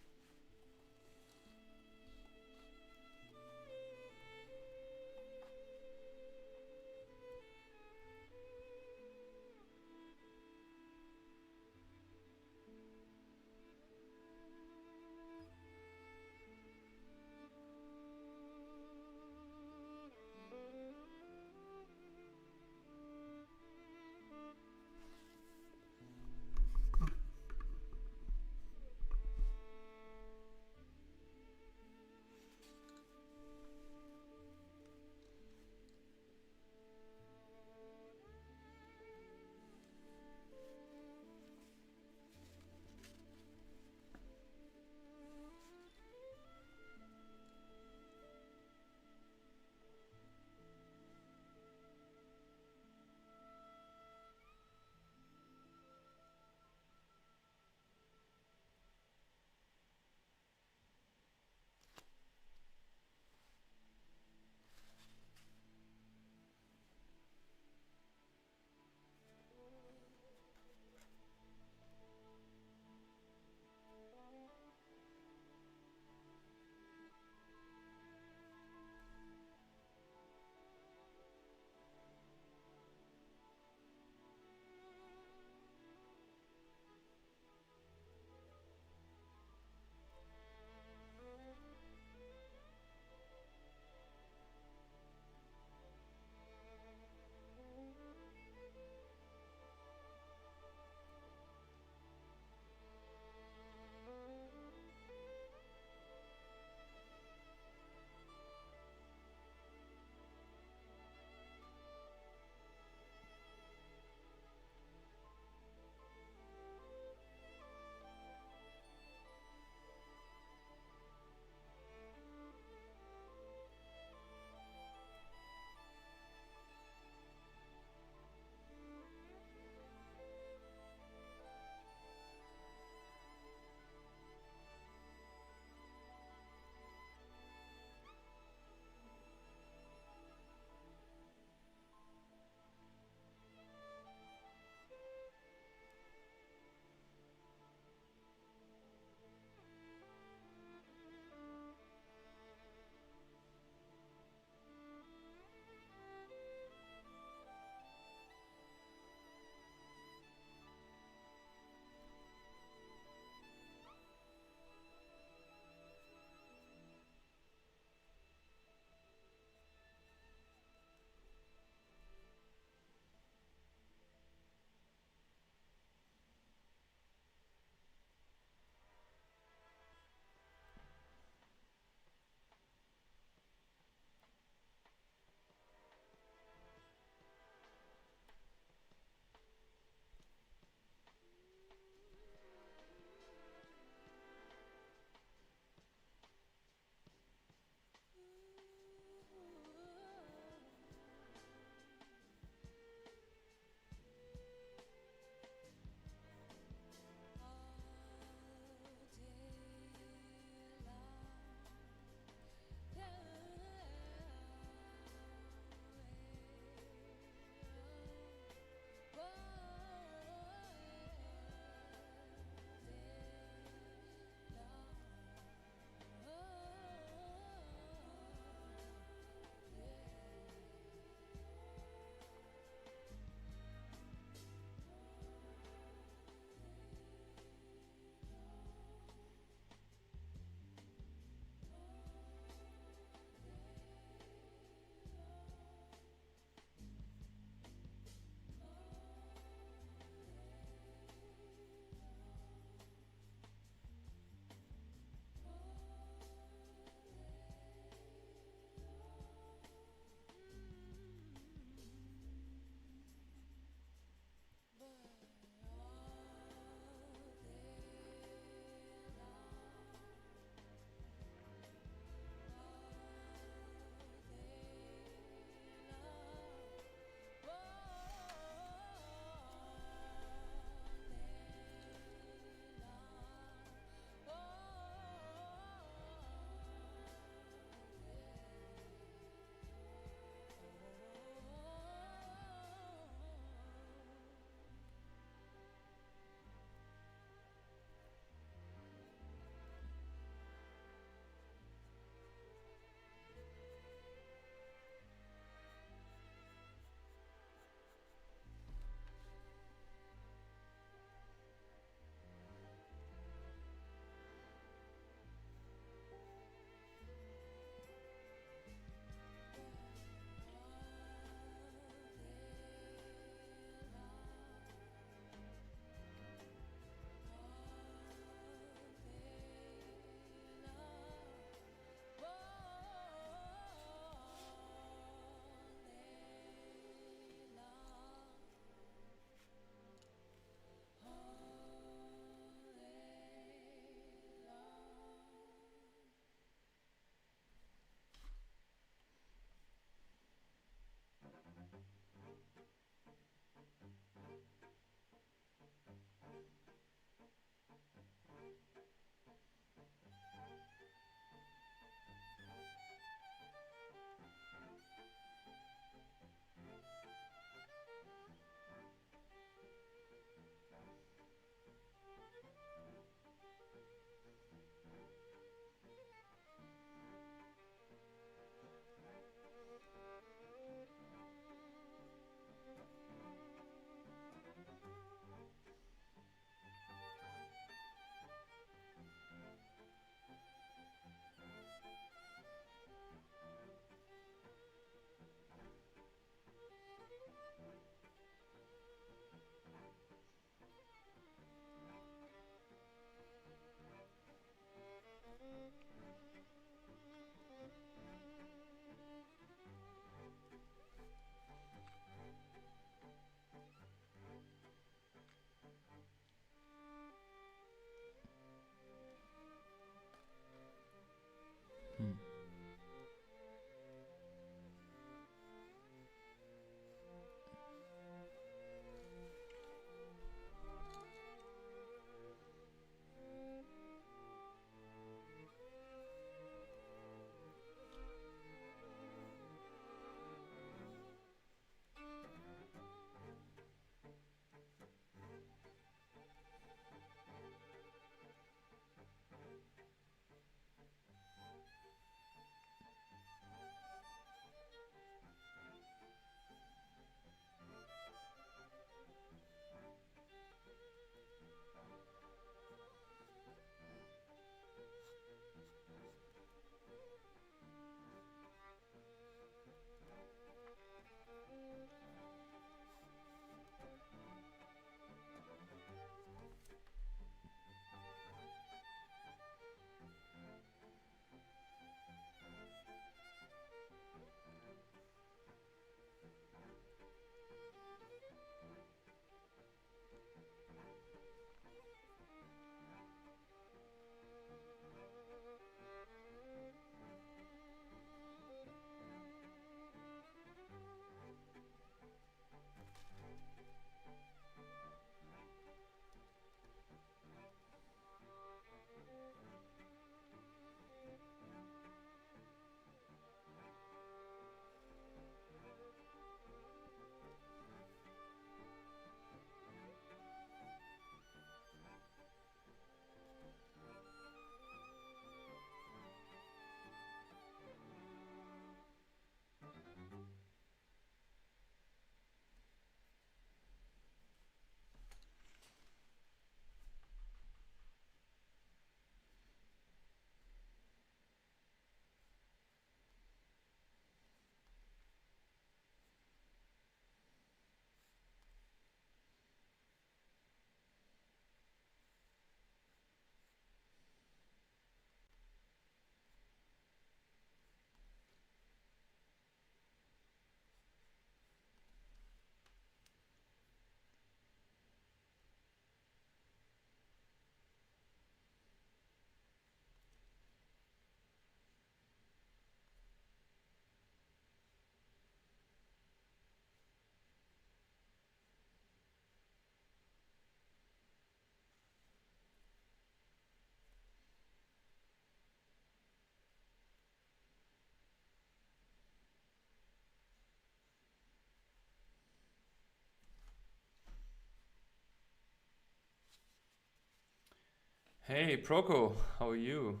[SPEAKER 1] Hey Proco, how are you?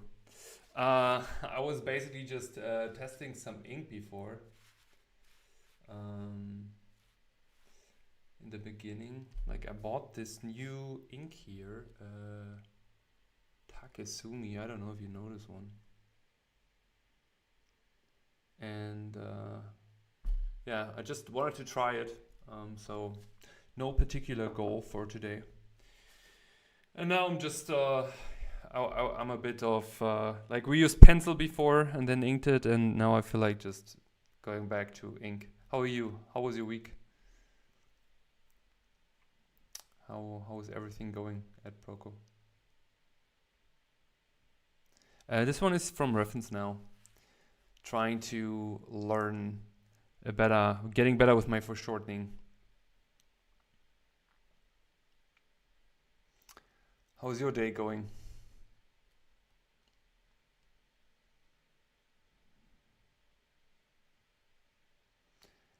[SPEAKER 1] I was basically just testing some ink before. Um, in the beginning, like I bought this new ink here, Takesumi. I don't know if you know this one. And yeah, I just wanted to try it. So no particular goal for today. And now I'm just I'm a bit of like we used pencil before and then inked it, and now I feel like just going back to ink. How are you? How was your week? How is everything going at Proco? This one is from reference now. Trying to learn getting better with my foreshortening. How's your day going?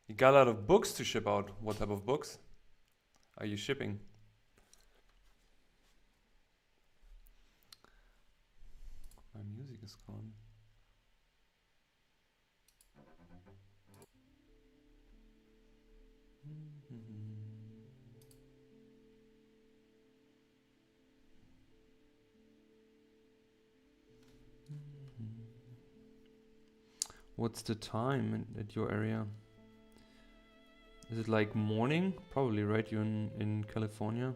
[SPEAKER 1] You got a lot of books to ship out. What type of books are you shipping? My music is gone. What's the time at your area? Is it like morning? Probably, right? You're in California.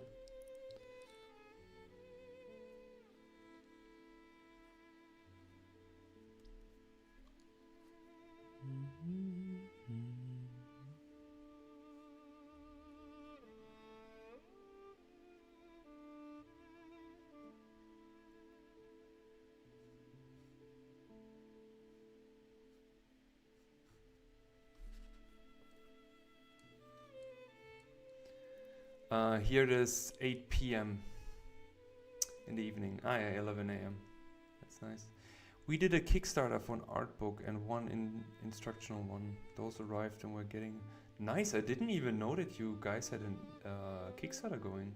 [SPEAKER 1] Here it is 8 p.m. in the evening. Ah, yeah, 11 a.m. That's nice. We did a Kickstarter for an art book and one instructional one. Those arrived and we're getting nice. I didn't even know that you guys had a Kickstarter going.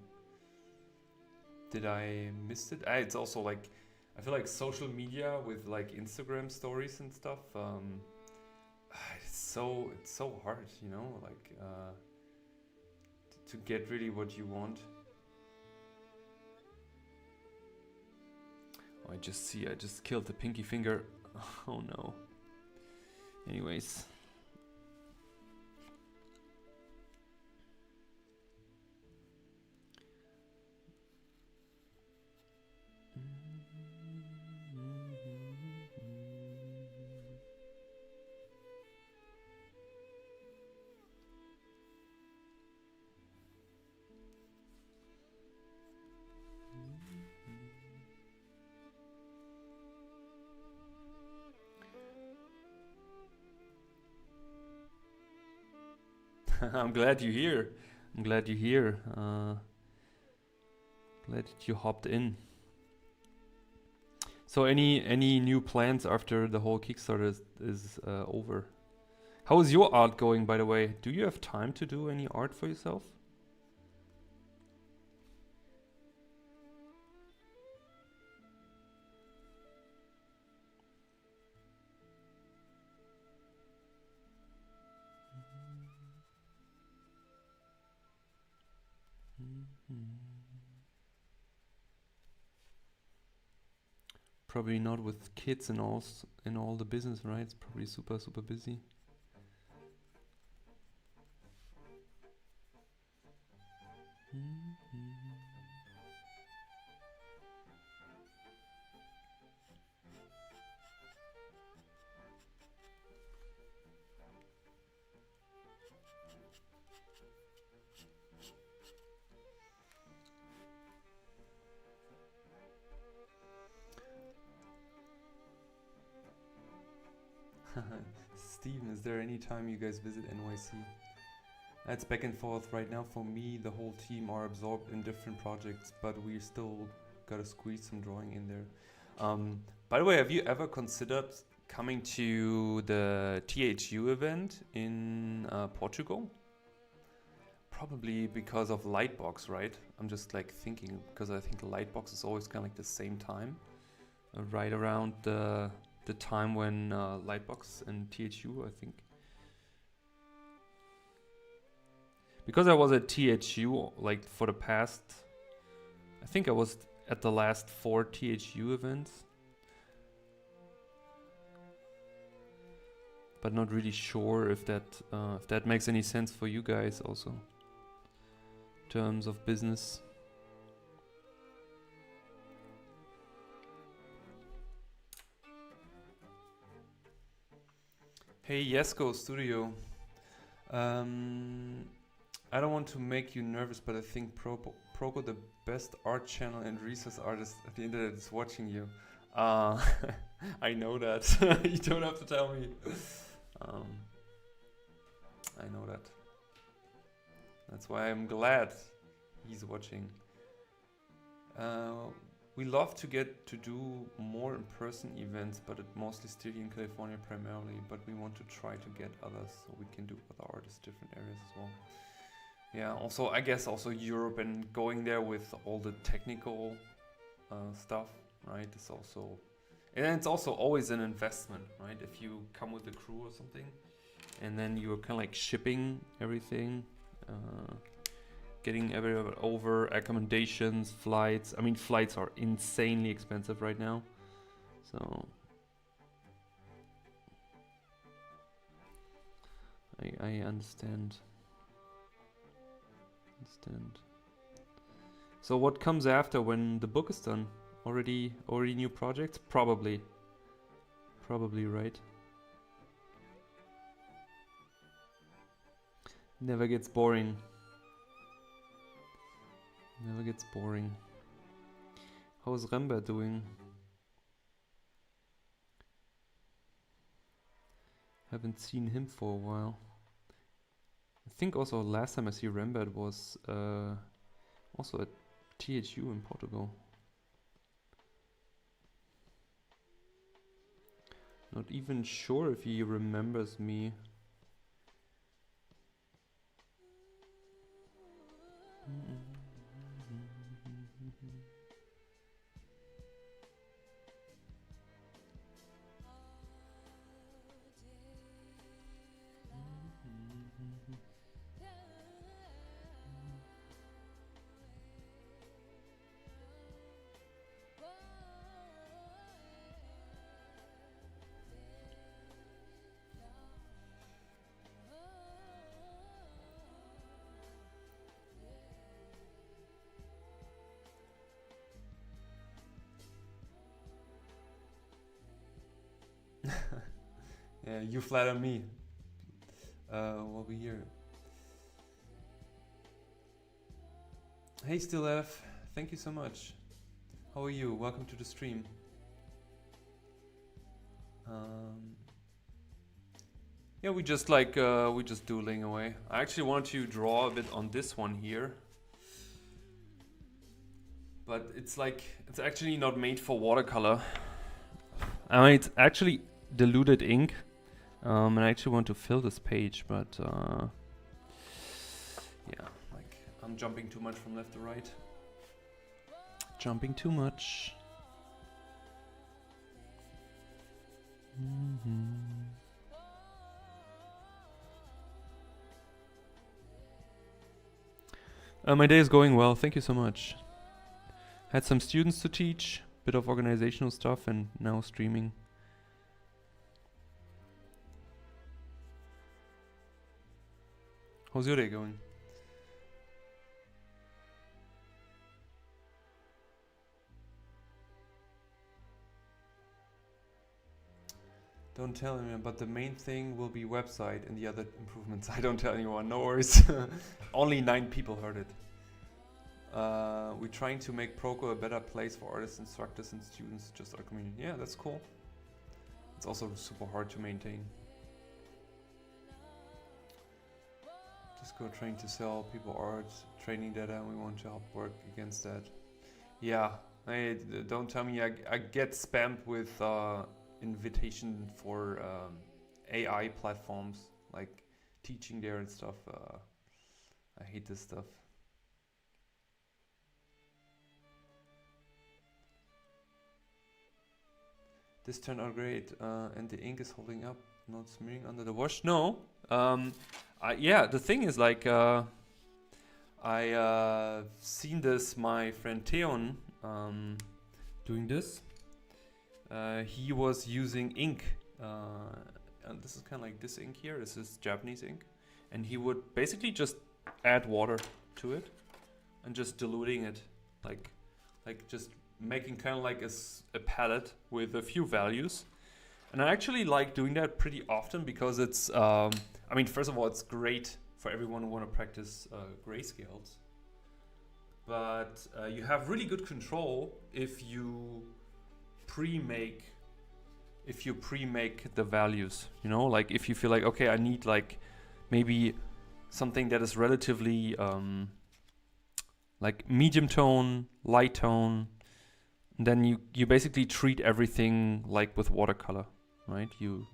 [SPEAKER 1] Did I miss it? It's also like I feel like social media with like Instagram stories and stuff. It's so hard, you know, like to get really what you want. Oh, I just killed the pinky finger. Oh no. Anyways. I'm glad you're here. I'm glad you're here. Glad that you hopped in. So any new plans after the whole Kickstarter is over? How is your art going, by the way? Do you have time to do any art for yourself? Probably not with kids and all the business, right? It's probably super busy. Steven, is there any time you guys visit NYC? It's back and forth right now. For me, the whole team are absorbed in different projects, but we still gotta squeeze some drawing in there. By the way, have you ever considered coming to the THU event in Portugal? Probably because of Lightbox, right? I'm just like thinking, because I think Lightbox is always kind of like the same time, right around the time when Lightbox and THU, I think. Because I was at THU like for the past, I think I was at the last 4 THU events, but not really sure if that makes any sense for you guys also, in terms of business. Hey Yesko Studio, I don't want to make you nervous, but I think Proko, the best art channel and resource artist at the internet, is watching you. I know that. You don't have to tell me. I know that. That's why I'm glad he's watching. We love to get to do more in-person events, but it mostly still here in California primarily. But we want to try to get others so we can do other artists, different areas as well. Yeah, also I guess also Europe, and going there with all the technical stuff, right? It's also, and it's also always an investment, right? If you come with a crew or something, and then you're kind of like shipping everything, getting everywhere over, accommodations, flights. I mean, flights are insanely expensive right now, so I understand. So what comes after when the book is done? Already new projects? Probably, right? Never gets boring. How's Rember doing? Haven't seen him for a while. I think also last time I see Rembert was also at THU in Portugal. Not even sure if he remembers me. Yeah, you flatter me. We'll be here. Hey Stilev, thank you so much. How are you? Welcome to the stream. Yeah, we just doodling away. I actually want to draw a bit on this one here, but it's actually not made for watercolor. I mean, it's actually diluted ink, and I actually want to fill this page, but yeah, like I'm jumping too much from left to right. Jumping too much. My day is going well, thank you so much. Had some students to teach, bit of organizational stuff, and now streaming. How's your day going? Don't tell anyone, but the main thing will be website and the other improvements. I don't tell anyone, no worries. Only 9 people heard it. We're trying to make Proko a better place for artists, instructors, and students, just our community. Yeah, that's cool. It's also super hard to maintain. Just go trying to sell people art, training data, and we want to help work against that. Yeah, don't tell me I get spammed with invitation for AI platforms, like teaching there and stuff. I hate this stuff. This turned out great, and the ink is holding up, not smearing under the wash. No, yeah. The thing is, like, I seen this. My friend Theon doing this. He was using ink, and this is kind of like this ink here. This is Japanese ink, and he would basically just add water to it and just diluting it, like just making kind of like a palette with a few values. And I actually like doing that pretty often because it's, I mean, first of all, it's great for everyone who want to practice grayscales. But you have really good control if you pre-make the values, you know, like if you feel like, okay, I need like maybe something that is relatively like medium tone, light tone, then you basically treat everything like with watercolor, right? You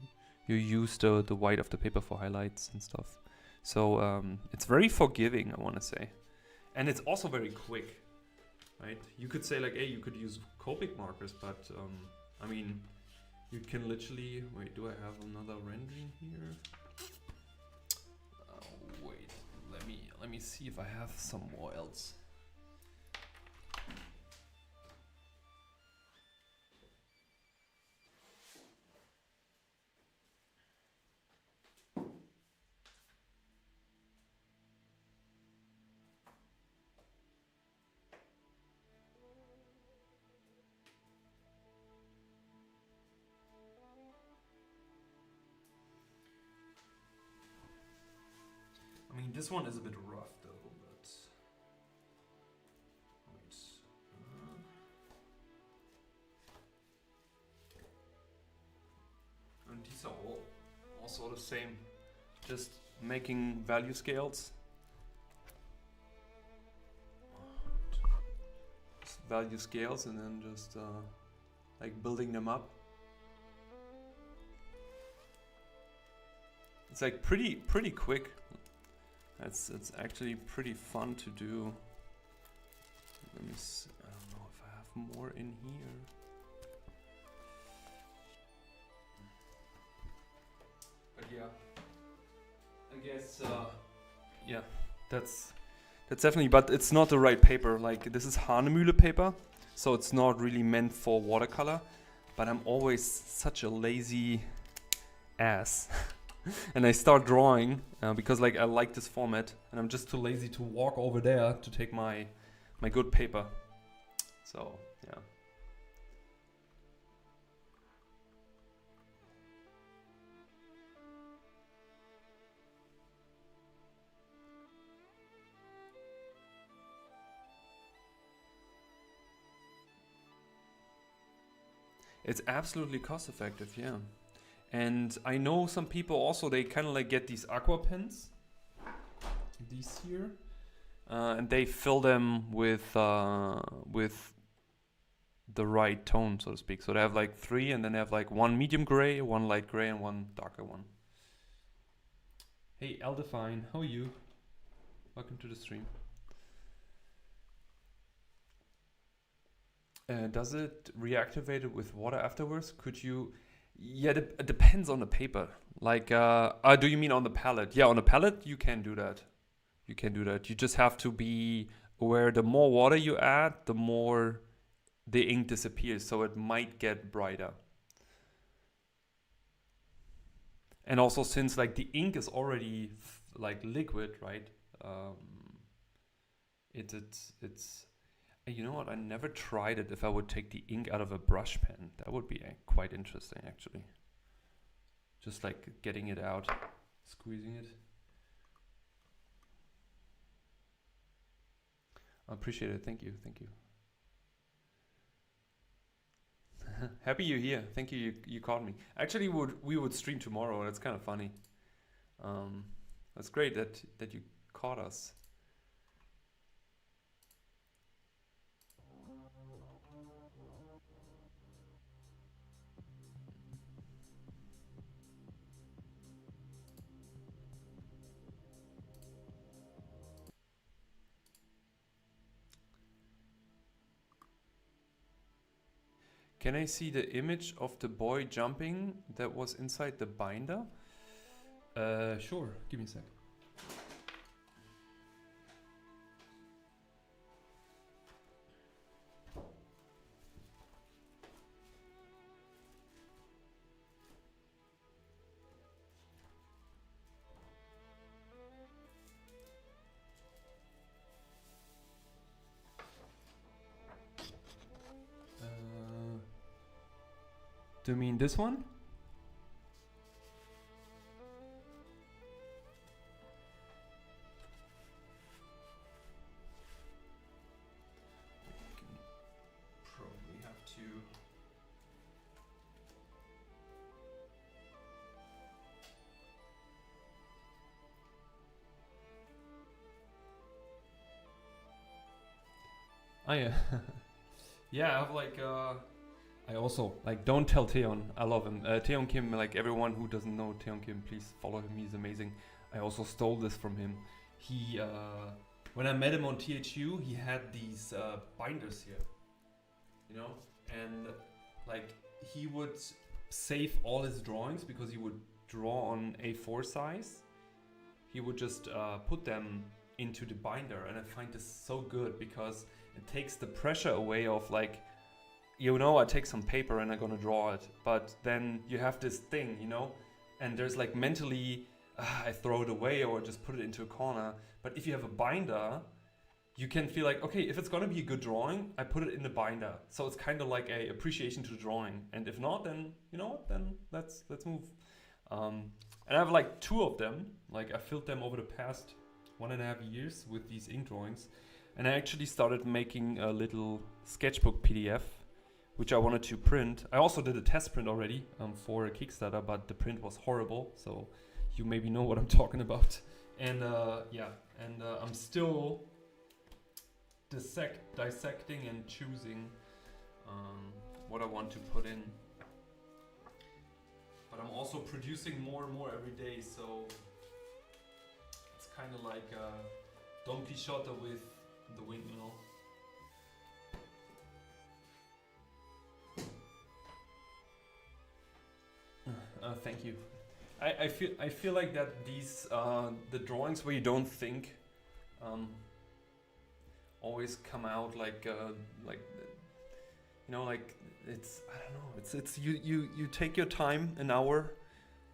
[SPEAKER 1] use the white of the paper for highlights and stuff. So it's very forgiving, I want to say. And it's also very quick, right? You could say like, hey, you could use Copic markers, but I mean, you can literally, wait, do I have another rendering here? Wait, let me see if I have some more else. I mean, this one is a bit rough though, but wait. And these are all sort of same, just making value scales. Just value scales and then just like building them up. It's like pretty quick. It's actually pretty fun to do. Let me see. I don't know if I have more in here. But yeah, I guess yeah, that's definitely. But it's not the right paper. Like this is Hanemühle paper, so it's not really meant for watercolor. But I'm always such a lazy ass. And I start drawing because like I like this format, and I'm just too lazy to walk over there to take my good paper. So yeah. It's absolutely cost effective, yeah. And I know some people also, they kind of like get these aqua pens, these here, and they fill them with the right tone, so to speak. So they have like 3, and then they have like 1 medium gray, 1 light gray, and 1 darker one. Hey, Eldefine, how are you? Welcome to the stream. Does it reactivate it with water afterwards? Could you? Yeah, it depends on the paper. Like, do you mean on the palette? Yeah, on the palette you can do that. You can do that. You just have to be aware. The more water you add, the more the ink disappears. So it might get brighter. And also, since like the ink is already like liquid, right? It's. You know what? I never tried it if I would take the ink out of a brush pen. That would be quite interesting, actually. Just like getting it out, squeezing it. I appreciate it. Thank you. Thank you. Happy you're here. Thank you. You called me. Actually, we would stream tomorrow. That's kind of funny. That's great that you caught us. Can I see the image of the boy jumping that was inside the binder? Sure. Give me a sec. Do you mean this one? Probably have to. Oh yeah. Yeah, I have like I also like don't tell Theon. I love him. Theon Kim, like everyone who doesn't know Theon Kim, please follow him. He's amazing. I also stole this from him. He when I met him on THU, he had these binders here. You know? And like he would save all his drawings because he would draw on A4 size. He would just put them into the binder, and I find this so good because it takes the pressure away of like, you know, I take some paper and I'm gonna draw it, but then you have this thing, you know, and there's like mentally, I throw it away or just put it into a corner. But if you have a binder, you can feel like, okay, if it's gonna be a good drawing, I put it in the binder. So it's kind of like a appreciation to the drawing. And if not, then you know what? Then let's move. And I have like 2 of them. Like I filled them over the past 1.5 years with these ink drawings. And I actually started making a little sketchbook PDF, which I wanted to print. I also did a test print already for a Kickstarter, but the print was horrible. So you maybe know what I'm talking about. And I'm still dissecting and choosing what I want to put in. But I'm also producing more and more every day, so it's kind of like Don Quixote with the windmill. Thank you. I feel like that these the drawings where you don't think always come out like you know, like it's, I don't know, it's you take your time, an hour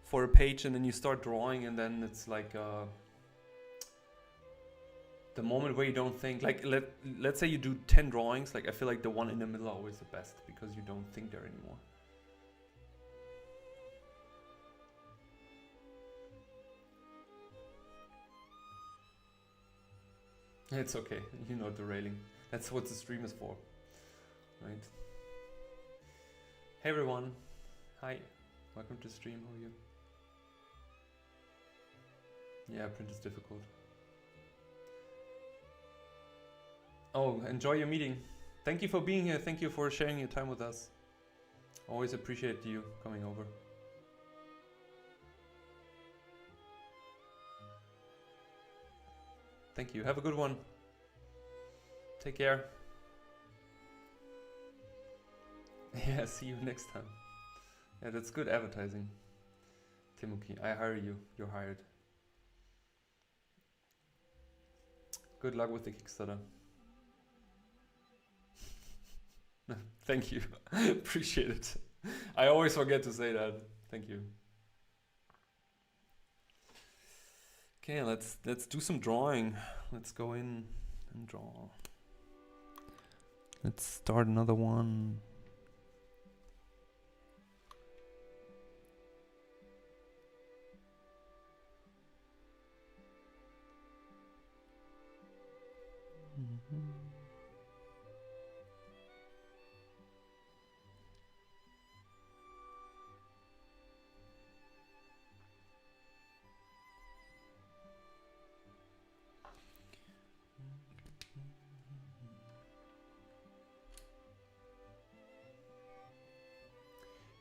[SPEAKER 1] for a page, and then you start drawing, and then it's like the moment where you don't think, like let's say you do 10 drawings, like I feel like the one in the middle are always the best because you don't think there anymore. It's okay, you know, the railing. That's what the stream is for, right? Hey everyone, hi, welcome to stream. How are you? Yeah, print is difficult. Oh, enjoy your meeting. Thank you for being here. Thank you for sharing your time with us. Always appreciate you coming over. Thank you. Have a good one. Take care. Yeah, see you next time. Yeah, that's good advertising. Timuki, I hire you. You're hired. Good luck with the Kickstarter. Thank you. Appreciate it. I always forget to say that. Thank you. Okay, let's do some drawing. Let's go in and draw. Let's start another one.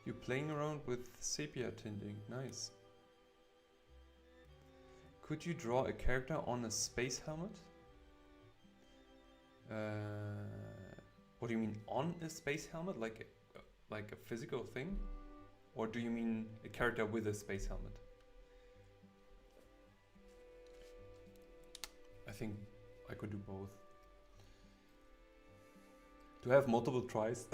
[SPEAKER 1] You're playing around with sepia tinting. Nice. Could you draw a character on a space helmet? What do you mean, on a space helmet? Like like a physical thing? Or do you mean a character with a space helmet? I think I could do both. Do I have multiple tries?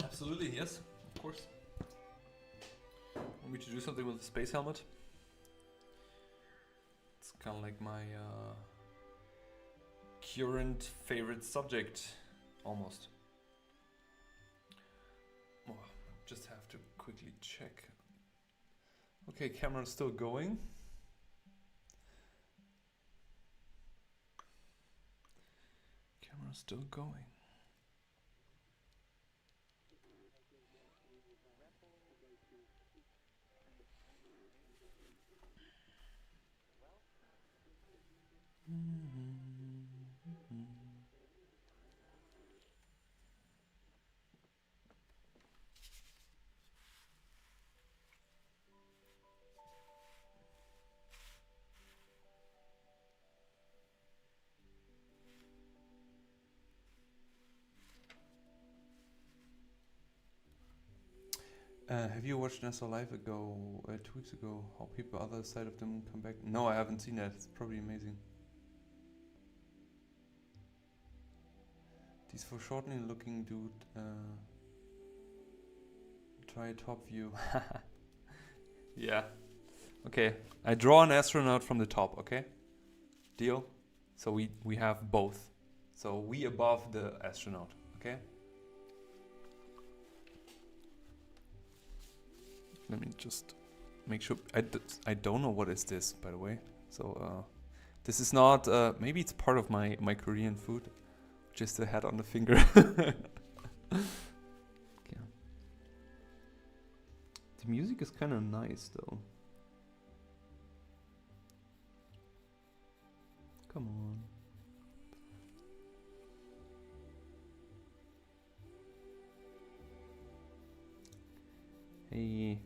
[SPEAKER 1] Absolutely, yes, of course. Want me to do something with a space helmet? It's kind of like my current favorite subject, almost. Oh, just have to quickly check. Okay, camera's still going. Camera's still going. Have you watched NASA Live ago, 2 weeks ago, how people other side of the moon come back? No, I haven't seen that. It's probably amazing. These foreshortening looking dude, try top view. Yeah. Okay, I draw an astronaut from the top, okay? Deal? So we have both. So we above the astronaut, okay? Let me just make sure. I don't know what is this, by the way. So this is not. Maybe it's part of my Korean food. Just the head on the finger. Yeah. The music is kind of nice, though. Come on. Hey.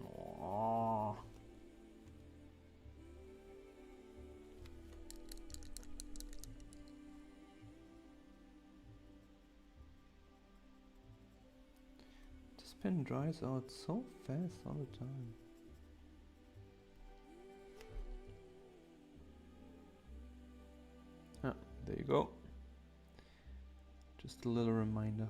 [SPEAKER 1] Aww. This pen dries out so fast all the time. Ah, there you go. Just a little reminder.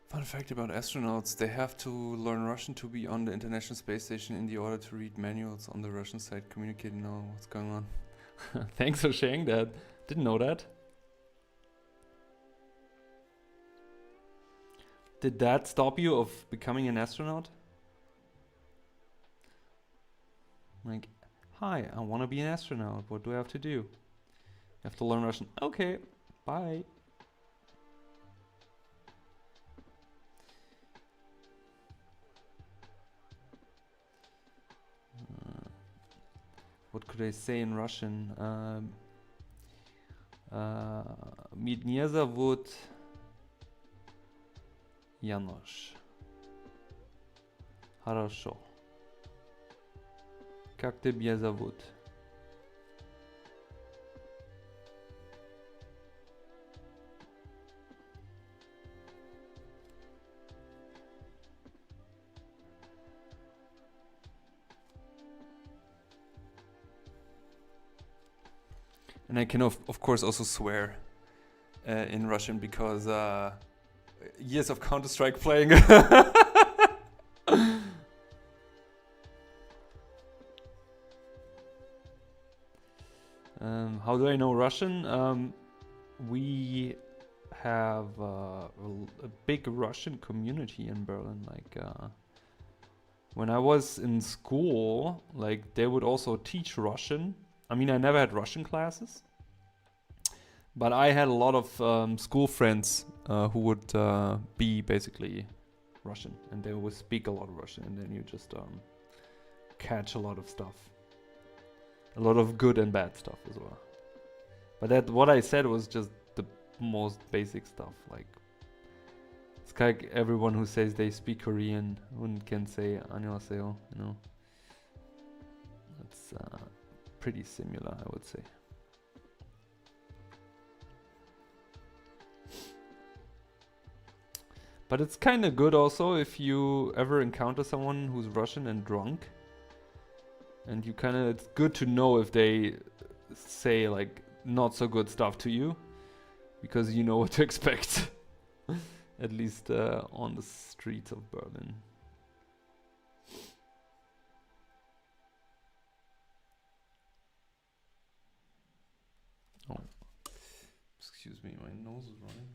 [SPEAKER 1] Fun fact about astronauts, they have to learn Russian to be on the International Space Station in the order to read manuals on the Russian side, communicating know what's going on. Thanks for sharing that. Didn't know that. Did that stop you of becoming an astronaut? Like, hi, I want to be an astronaut. What do I have to do? You have to learn Russian. Okay, bye. What could I say in Russian? Меня зовут Янош. Хорошо. Как тебя зовут? And I can of course also swear in Russian because years of Counter-Strike playing. How do I know Russian? We have a big Russian community in Berlin. Like when I was in school, like they would also teach Russian. I mean, I never had Russian classes, but I had a lot of school friends who would be basically Russian, and they would speak a lot of Russian, and then you just catch a lot of stuff, a lot of good and bad stuff as well. But that what I said was just the most basic stuff. Like it's like everyone who says they speak Korean can say 안녕하세요, you know. It's pretty similar, I would say. But it's kind of good also if you ever encounter someone who's Russian and drunk. And you kind of, it's good to know if they say like not so good stuff to you, because you know what to expect. At least on the streets of Berlin. Oh, excuse me, my nose is running.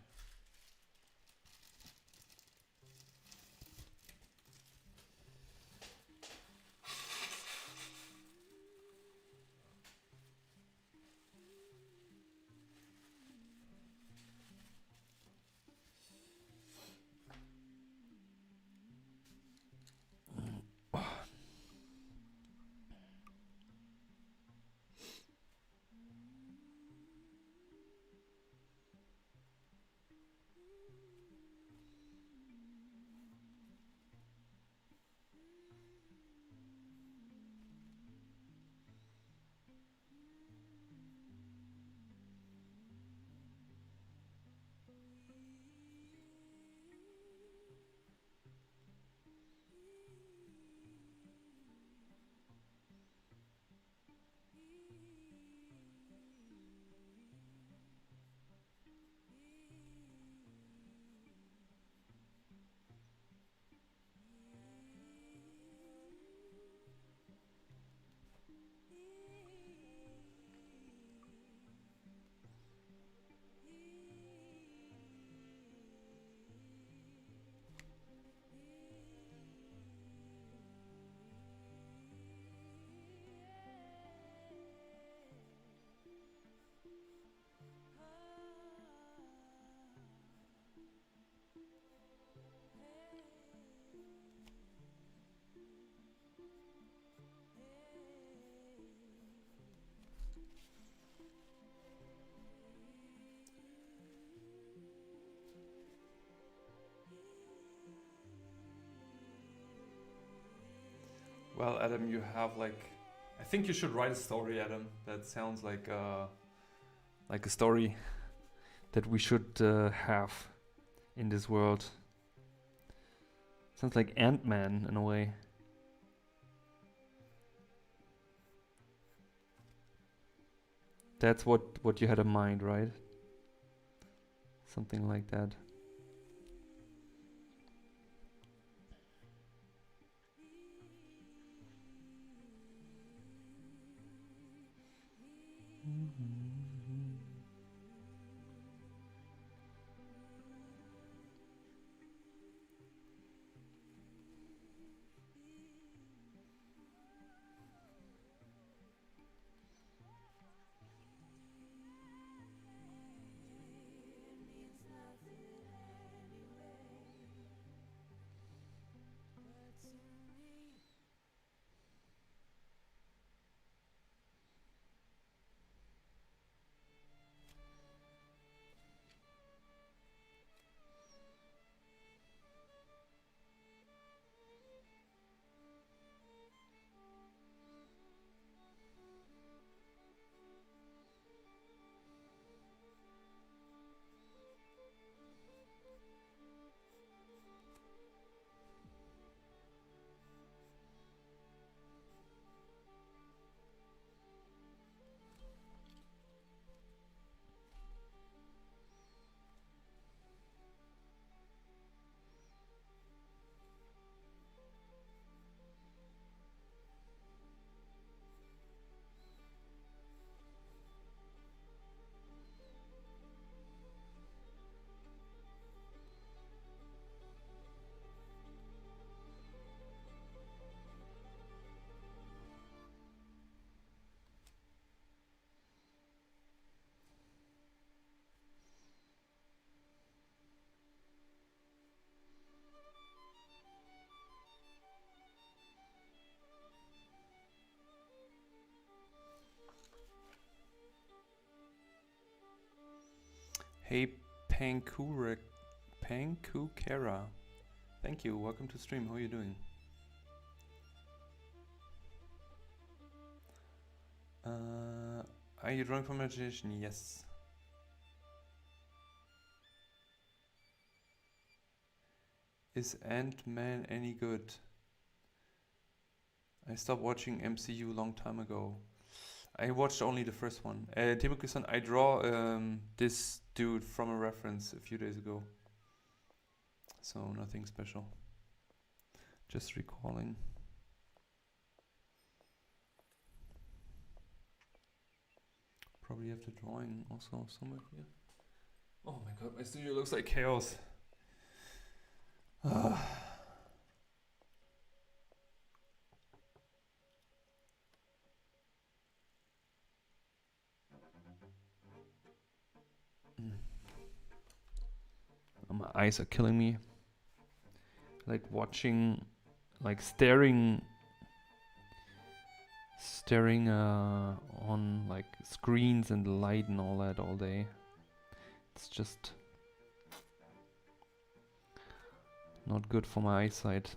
[SPEAKER 1] Well, Adam, you have like, I think you should write a story, Adam. That sounds like a story that we should have in this world. Sounds like Ant-Man in a way. That's what you had in mind, right? Something like that. Hey, Pankukera. Thank you. Welcome to stream. How are you doing? Are you drawing from imagination? Yes. Is Ant-Man any good? I stopped watching MCU a long time ago. I watched only the first one. Timothy-san, I draw this dude from a reference a few days ago. So nothing special. Just recalling. Probably have the drawing also somewhere here. Oh my god, my studio looks like chaos. My eyes are killing me. Like watching, like staring on like screens and light and all that all day. It's just not good for my eyesight.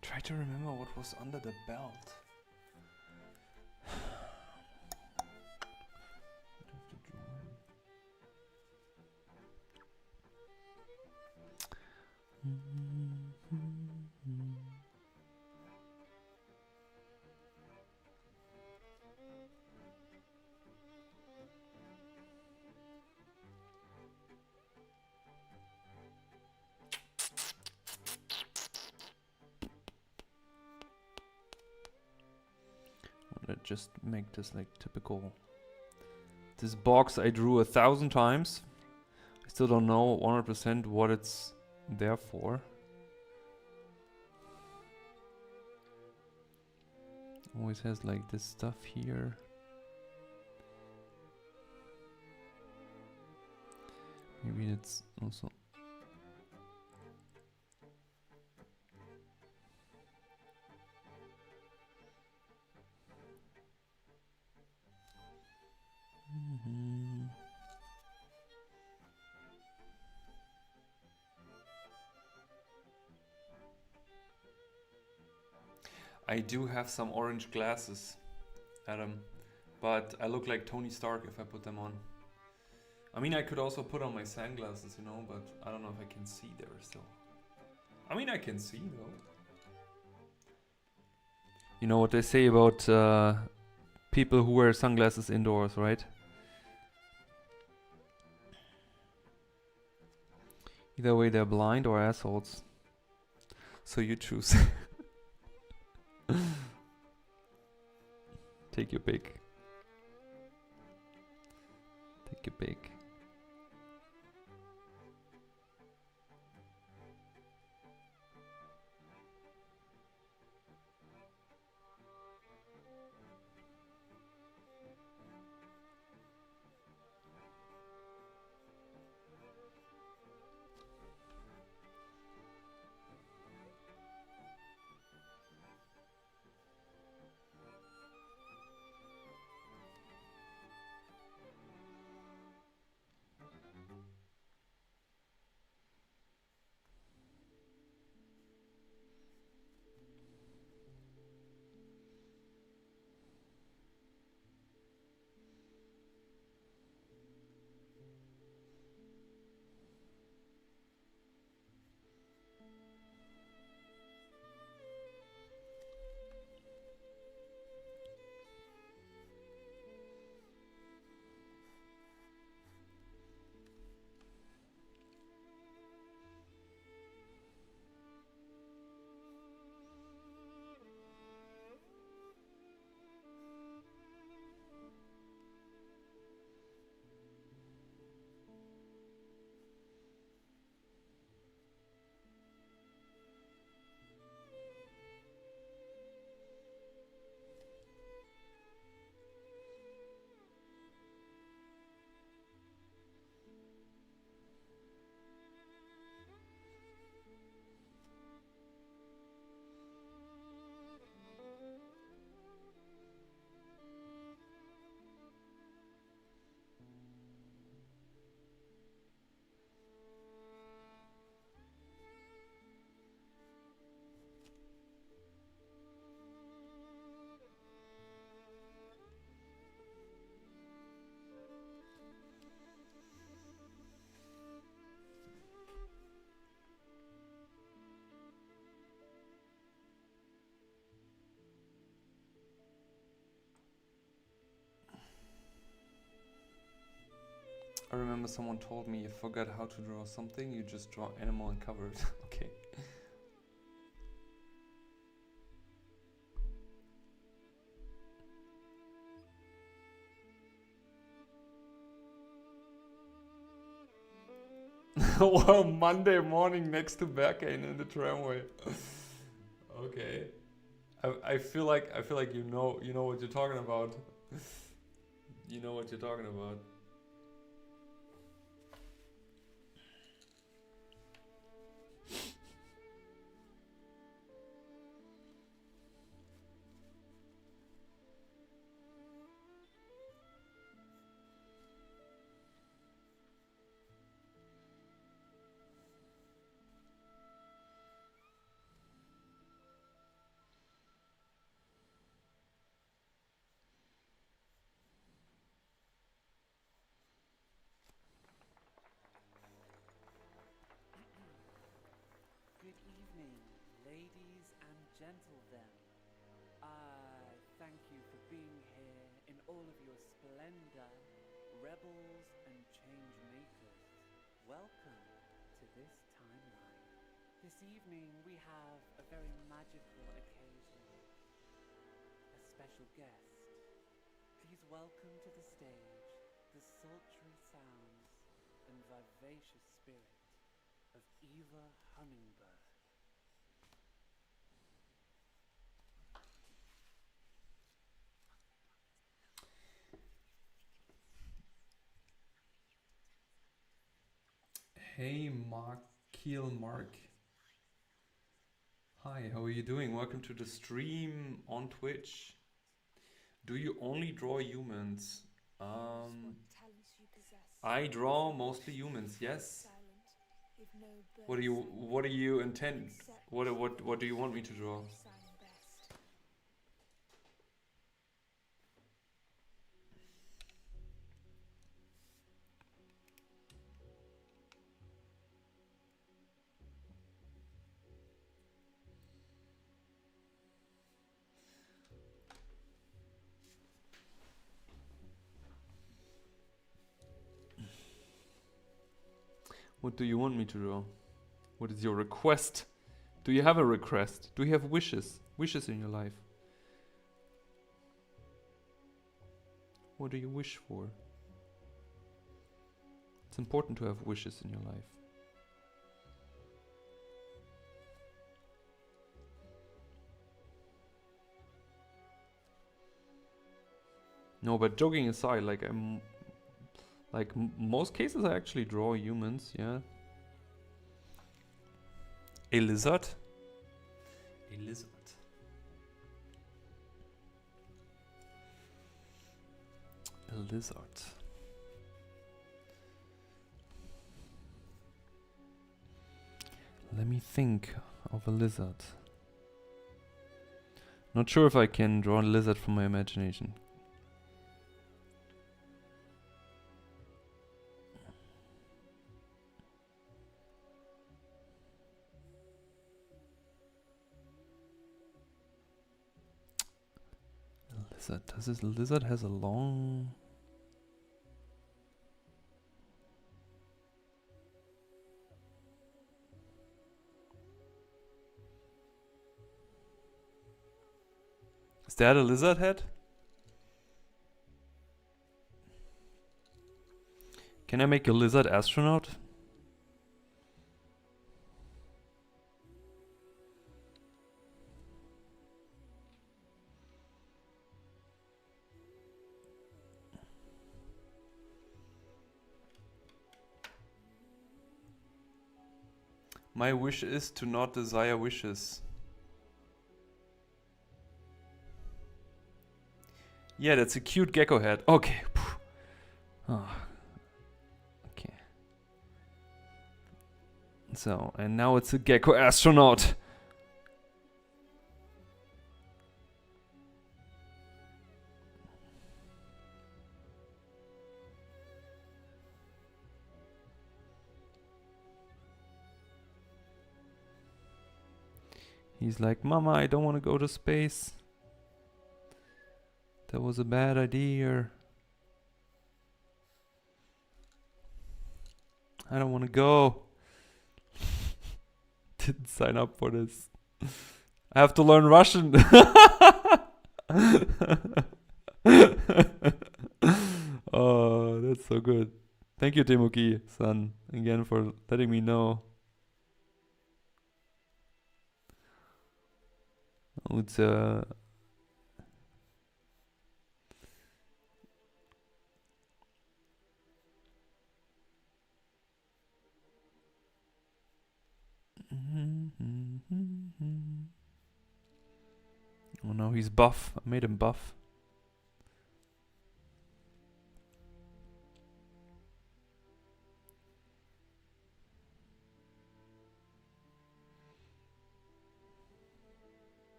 [SPEAKER 1] Try to remember what was under the belt. Let's just make this like typical. This box I drew 1,000 times. I still don't know 100% what it's there for. Always has like this stuff here. Maybe it's also. I do have some orange glasses, Adam, but I look like Tony Stark if I put them on. I mean, I could also put on my sunglasses, you know, but I don't know if I can see there still. I mean, I can see though. You know what they say about people who wear sunglasses indoors, right? Either way, they're blind or assholes. So you choose. Take your pick. Take your pick. I remember someone told me you forgot how to draw something, you just draw animal and cover it. Okay. Well, Monday morning next to Berkane in the tramway. Okay. I feel like you know what you're talking about. You know what you're talking about.
[SPEAKER 3] Good evening, ladies and gentlemen. I thank you for being here in all of your splendor, rebels and change makers. Welcome to this timeline. This evening we have a very magical occasion. A special guest. Please welcome to the stage the sultry sounds and vivacious spirit of Eva Hummingbird.
[SPEAKER 1] Hey, Mark. Hi, how are you doing? Welcome to the stream on Twitch. Do you only draw humans? I draw mostly humans. Yes. What do you intend? What do you want me to draw? What do you want me to draw? What is your request? Do you have a request? Do you have wishes? Wishes in your life? What do you wish for? It's important to have wishes in your life. No, but joking aside, most cases I actually draw humans, yeah. A lizard? A lizard. A lizard. Let me think of a lizard. Not sure if I can draw a lizard from my imagination. Does this lizard has a long... Is that a lizard head? Can I make a lizard astronaut? My wish is to not desire wishes. Yeah, that's a cute gecko head. Okay. Oh. Okay. So, and now it's a gecko astronaut. He's like, Mama, I don't want to go to space. That was a bad idea. I don't want to go. Didn't sign up for this. I have to learn Russian. Oh, that's so good. Thank you, Temuki-san, again for letting me know. Oh, it's oh no, he's buff. I made him buff.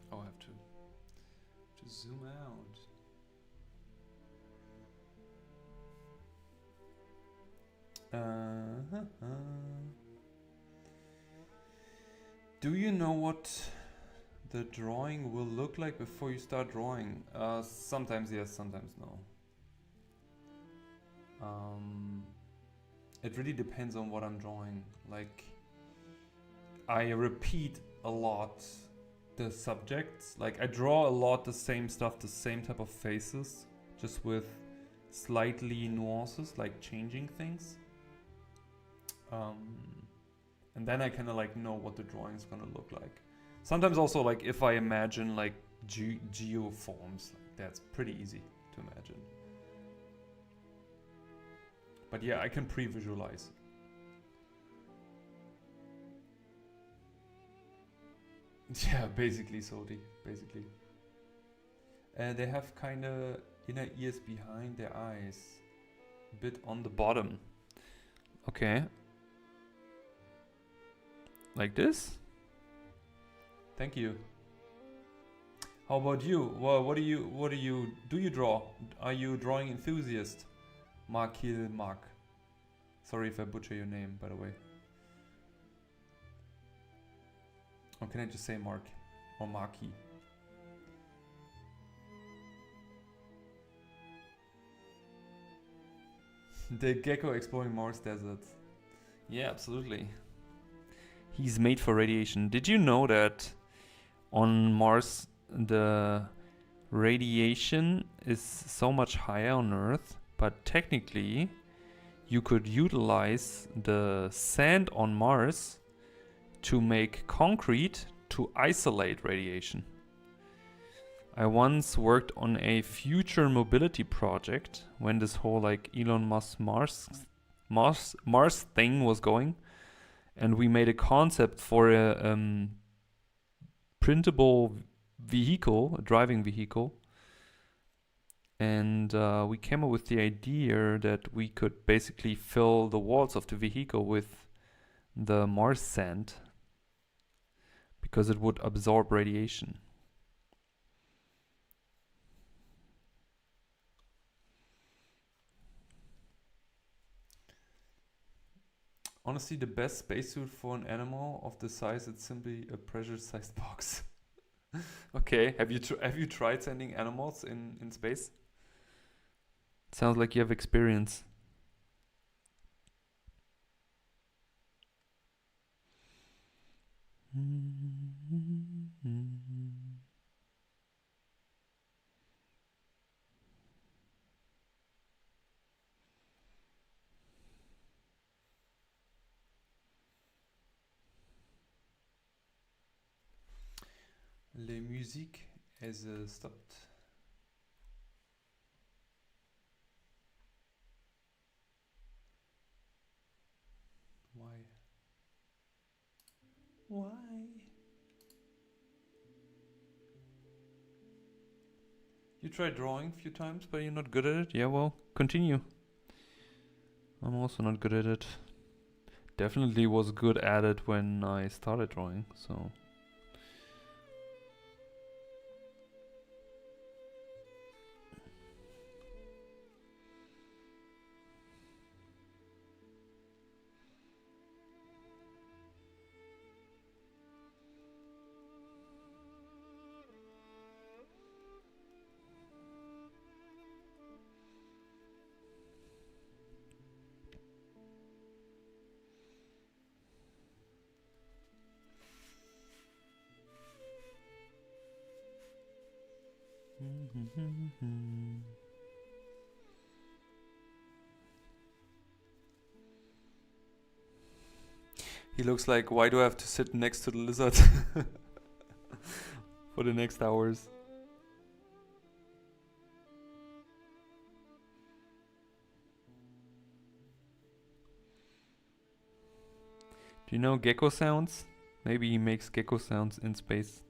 [SPEAKER 1] Oh, I have to zoom out. Do you know what the drawing will look like before you start drawing? Sometimes yes, sometimes no. It really depends on what I'm drawing. Like, I repeat a lot the subjects. Like, I draw a lot the same stuff, the same type of faces, just with slightly nuances, like changing things. And then I kind of like know what the drawing is gonna look like. Sometimes also, like, if I imagine like geoforms, that's pretty easy to imagine. But yeah, I can pre-visualize. Yeah, basically, Sodi, basically. They have kind of inner ears behind their eyes, a bit on the bottom. Okay. Like this? Thank you. How about you? Well, what do you draw? Are you a drawing enthusiast? Markil Mark. Sorry if I butcher your name, by the way. Or can I just say Mark? Or Marky? The gecko exploring Mars desert. Yeah, absolutely. He's made for radiation. Did you know that on Mars the radiation is so much higher on Earth, but technically you could utilize the sand on Mars to make concrete to isolate radiation. I once worked on a future mobility project when this whole like Elon Musk Mars thing was going, and we made a concept for a printable vehicle, a driving vehicle, and we came up with the idea that we could basically fill the walls of the vehicle with the Mars sand because it would absorb radiation. Honestly, the best spacesuit for an animal of this size, it's simply a pressure-sized box. Okay, have you tried sending animals in space? Sounds like you have experience. La musique has stopped. Why? Why? You tried drawing a few times, but you're not good at it? Yeah, well, continue. I'm also not good at it. Definitely was good at it when I started drawing, so... He looks like, why do I have to sit next to the lizard for the next hours? Do you know gecko sounds? Maybe he makes gecko sounds in space.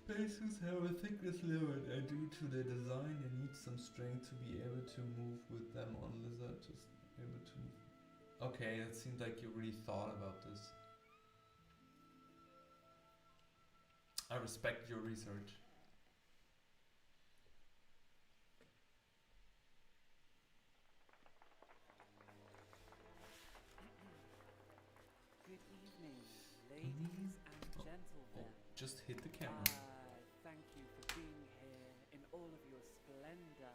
[SPEAKER 1] Spacesuits have a thickness limit, and due to their design, they need some strength to be able to move with them on lizard. Just able to move. Okay, it seems like you really thought about this. I respect your research.
[SPEAKER 3] Good evening, ladies and gentlemen.
[SPEAKER 1] Just hit the camera.
[SPEAKER 3] Thank you for being here in all of your splendor.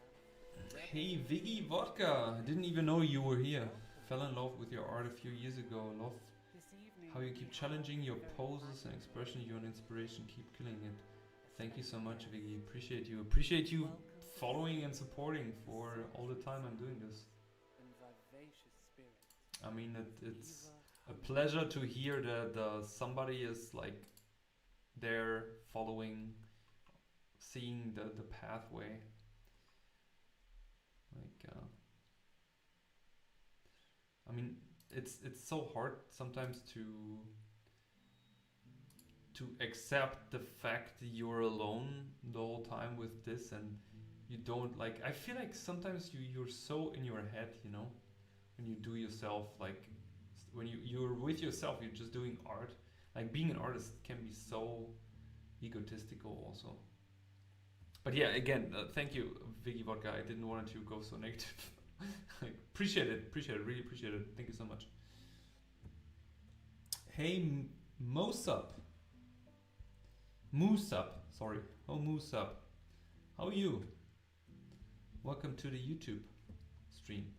[SPEAKER 1] Hey, Viggy Vodka! I didn't even know you were here. Fell in love with your art a few years ago. Love
[SPEAKER 3] This evening,
[SPEAKER 1] how you keep challenging your poses and expression. You're an inspiration. Keep killing it. Thank you so much, Viggy. Appreciate you. Appreciate you following and supporting for all the time I'm doing this. I mean, it's a pleasure to hear that somebody is like there following, seeing the pathway. Like, I mean, it's so hard sometimes to accept the fact that you're alone the whole time with this, and you don't like. I feel like sometimes you're so in your head, you know, when you do yourself, like when you're with yourself, you're just doing art. Like being an artist can be so egotistical also. But yeah, again, thank you, Viggy Vodka. I didn't want to go so negative. Like, appreciate it, really appreciate it. Thank you so much. Hey, Mosup, sorry. Oh, Mosup. How are you? Welcome to the YouTube stream.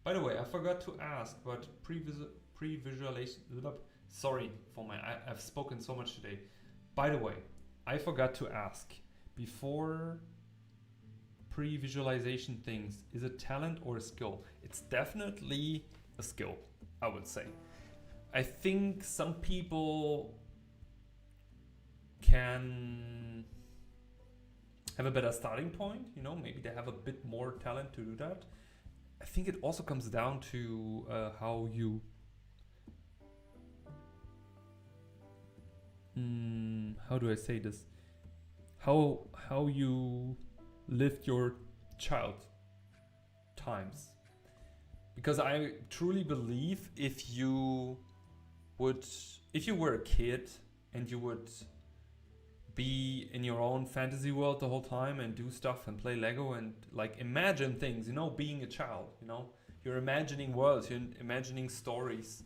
[SPEAKER 1] By the way, I forgot to ask, but pre-visualization. Sorry for I've spoken so much today. By the way, I forgot to ask before pre-visualization things. Is it talent or a skill? It's definitely a skill, I would say. I think some people can have a better starting point, you know, maybe they have a bit more talent to do that. I think it also comes down to how you how do I say this? How you lived your child times. Because I truly believe if you were a kid and you would be in your own fantasy world the whole time and do stuff and play Lego and like imagine things, you know, being a child, you know, you're imagining worlds, you're imagining stories,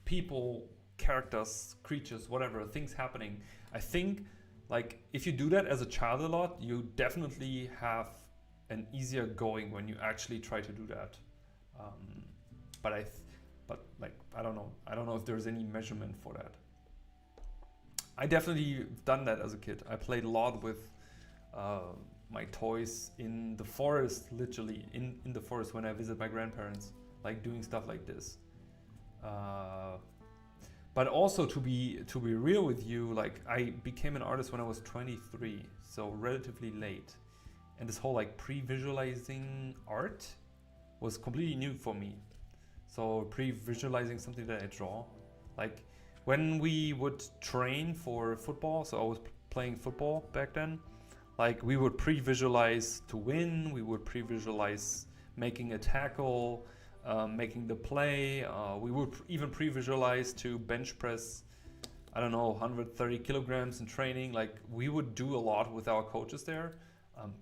[SPEAKER 1] people, characters, creatures, whatever, things happening. I think like if you do that as a child a lot, you definitely have an easier going when you actually try to do that. But I don't know if there's any measurement for that. I definitely done that as a kid. I played a lot with my toys in the forest, literally in the forest when I visit my grandparents, like doing stuff like this. But also to be real with you, like I became an artist when I was 23, so relatively late. And this whole like pre-visualizing art was completely new for me. So pre-visualizing something that I draw, like when we would train for football, so I was playing football back then, like we would pre-visualize to win, we would pre-visualize making a tackle, making the play, we would even pre-visualize to bench press, I don't know, 130 kilograms in training. Like we would do a lot with our coaches there,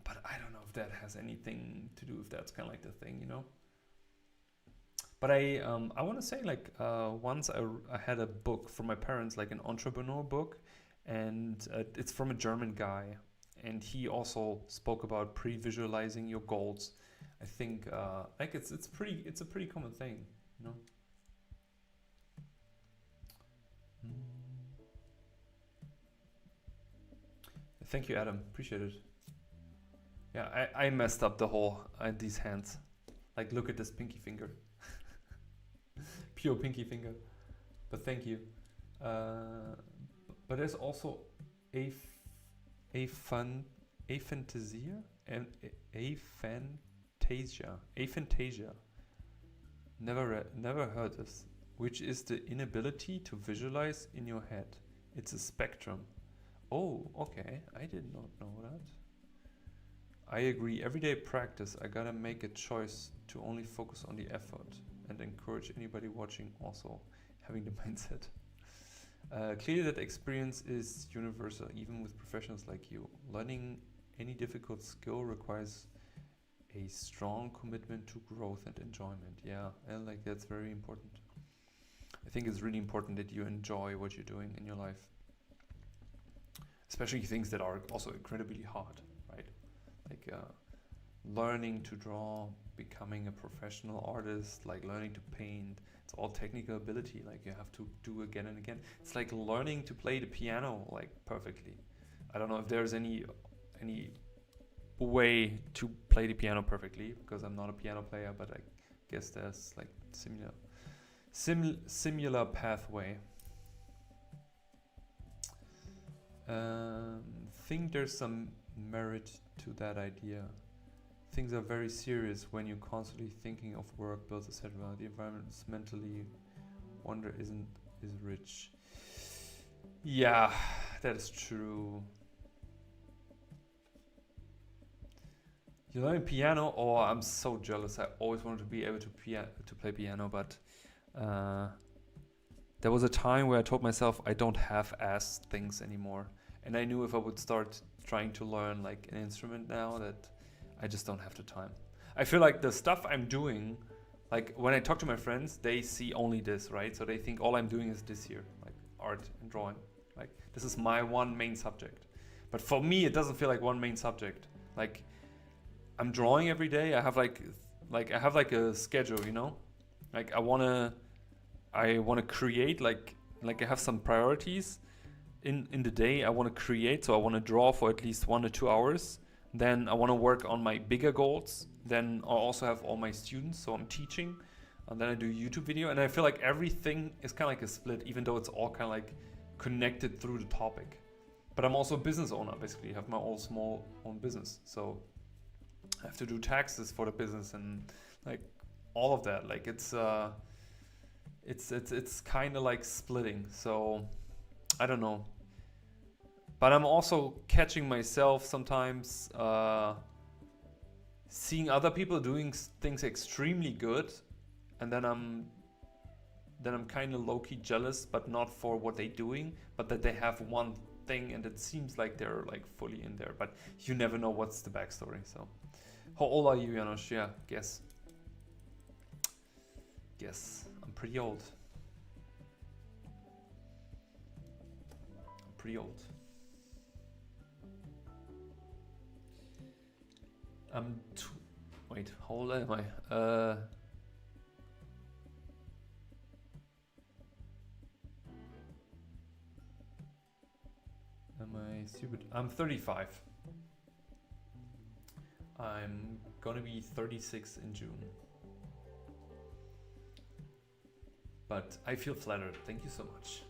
[SPEAKER 1] but I don't know if that has anything to do if that's kind of like the thing, you know. But I want to say like once I had a book from my parents, like an entrepreneur book, and it's from a German guy, and he also spoke about pre-visualizing your goals. I think like it's a pretty common thing, you know. Thank you, Adam. Appreciate it. Yeah, I messed up the whole these hands. Like look at this pinky finger. Pure pinky finger. But thank you. But there's also aphantasia and aphantasia. Never heard this. Which is the inability to visualize in your head. It's a spectrum. Oh, okay. I did not know that. I agree. Everyday practice. I gotta make a choice to only focus on the effort and encourage anybody watching also having the mindset. Clearly that experience is universal, even with professionals like you. Learning any difficult skill requires a strong commitment to growth and enjoyment. Yeah, and like that's very important. I think it's really important that you enjoy what you're doing in your life. Especially things that are also incredibly hard, right? Like learning to draw, becoming a professional artist, like learning to paint. It's all technical ability, like you have to do again and again. It's like learning to play the piano like perfectly. I don't know if there's any way to play the piano perfectly, because I'm not a piano player, but I guess there's like similar pathway. Think there's some merit to that idea. Things are very serious when you're constantly thinking of work, bills, etc. The environment is mentally wonder is rich. Yeah, that is true. You learn piano? Oh, I'm so jealous. I always wanted to be able to play piano, but there was a time where I told myself I don't half-ass things anymore. And I knew if I would start trying to learn like an instrument now that I just don't have the time. I feel like the stuff I'm doing, like when I talk to my friends, they see only this, right? So they think all I'm doing is this here, like art and drawing. Like this is my one main subject. But for me, it doesn't feel like one main subject. Like I'm drawing every day. I have like a schedule, you know? Like I wanna create like I have some priorities in the day. I want to create, so I want to draw for at least 1 to 2 hours. Then I want to work on my bigger goals. Then I also have all my students, so I'm teaching, and then I do a YouTube video. And I feel like everything is kind of like a split, even though it's all kind of like connected through the topic. But I'm also a business owner, basically. I have my own small own business, so I have to do taxes for the business and like all of that. Like it's kind of like splitting. So I don't know. But I'm also catching myself sometimes seeing other people doing things extremely good, and then I'm kind of low-key jealous, but not for what they're doing, but that they have one thing and it seems like they're like fully in there. But you never know what's the backstory. So how old are you, Janos? Yeah, guess. I'm pretty old. Pretty old. Wait, how old am I? Am I stupid? I'm 35. I'm gonna be 36 in June. But I feel flattered. Thank you so much.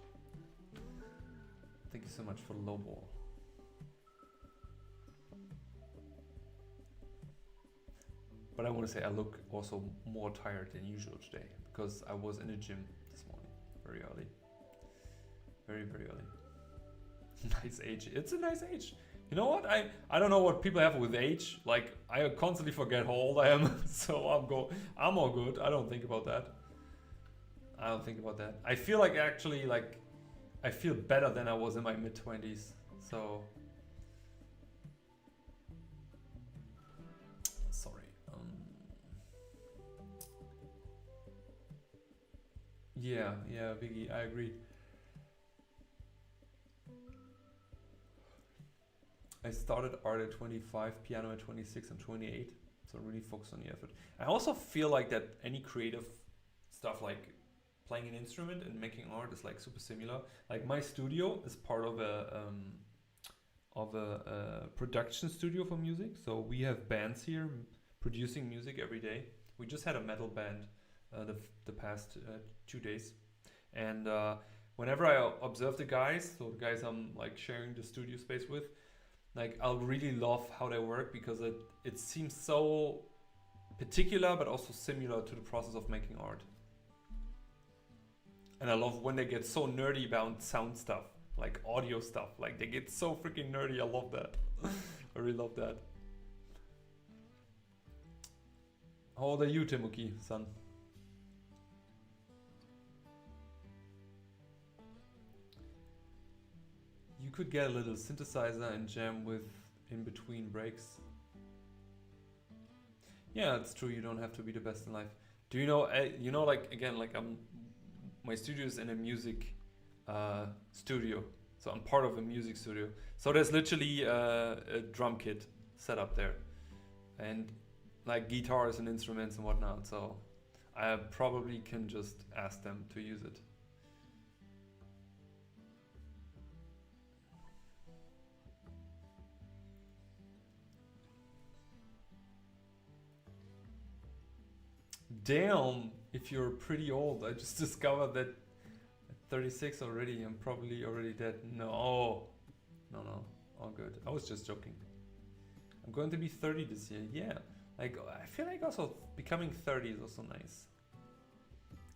[SPEAKER 1] Thank you so much for the low ball. But I want to say I look also more tired than usual today because I was in the gym this morning very early. Very, very early. Nice age. It's a nice age. You know what? I don't know what people have with age. Like, I constantly forget how old I am. So I'm all good. I don't think about that. I feel like actually, like, I feel better than I was in my mid-20s. So... Sorry. Yeah, Viggy, I agree. I started art at 25, piano at 26 and 28. So really focus on the effort. I also feel like that any creative stuff like playing an instrument and making art is like super similar. Like my studio is part of a production studio for music. So we have bands here producing music every day. We just had a metal band the past 2 days. And whenever I observe the guys, so the guys I'm like sharing the studio space with, like I'll really love how they work because it seems so particular but also similar to the process of making art. And I love when they get so nerdy about sound stuff, like audio stuff. Like they get so freaking nerdy. I love that. I really love that. How old are you, Timuki, son? You could get a little synthesizer and jam with in between breaks. Yeah, it's true. You don't have to be the best in life. Do you know? Like again, like my studio is in a music studio, so I'm part of a music studio. So there's literally a drum kit set up there, and like guitars and instruments and whatnot. So I probably can just ask them to use it. Damn, if you're pretty old. I just discovered that at 36 already, I'm probably already dead. No, all good. I was just joking. I'm going to be 30 this year. Yeah, like I feel like also becoming 30 is also nice.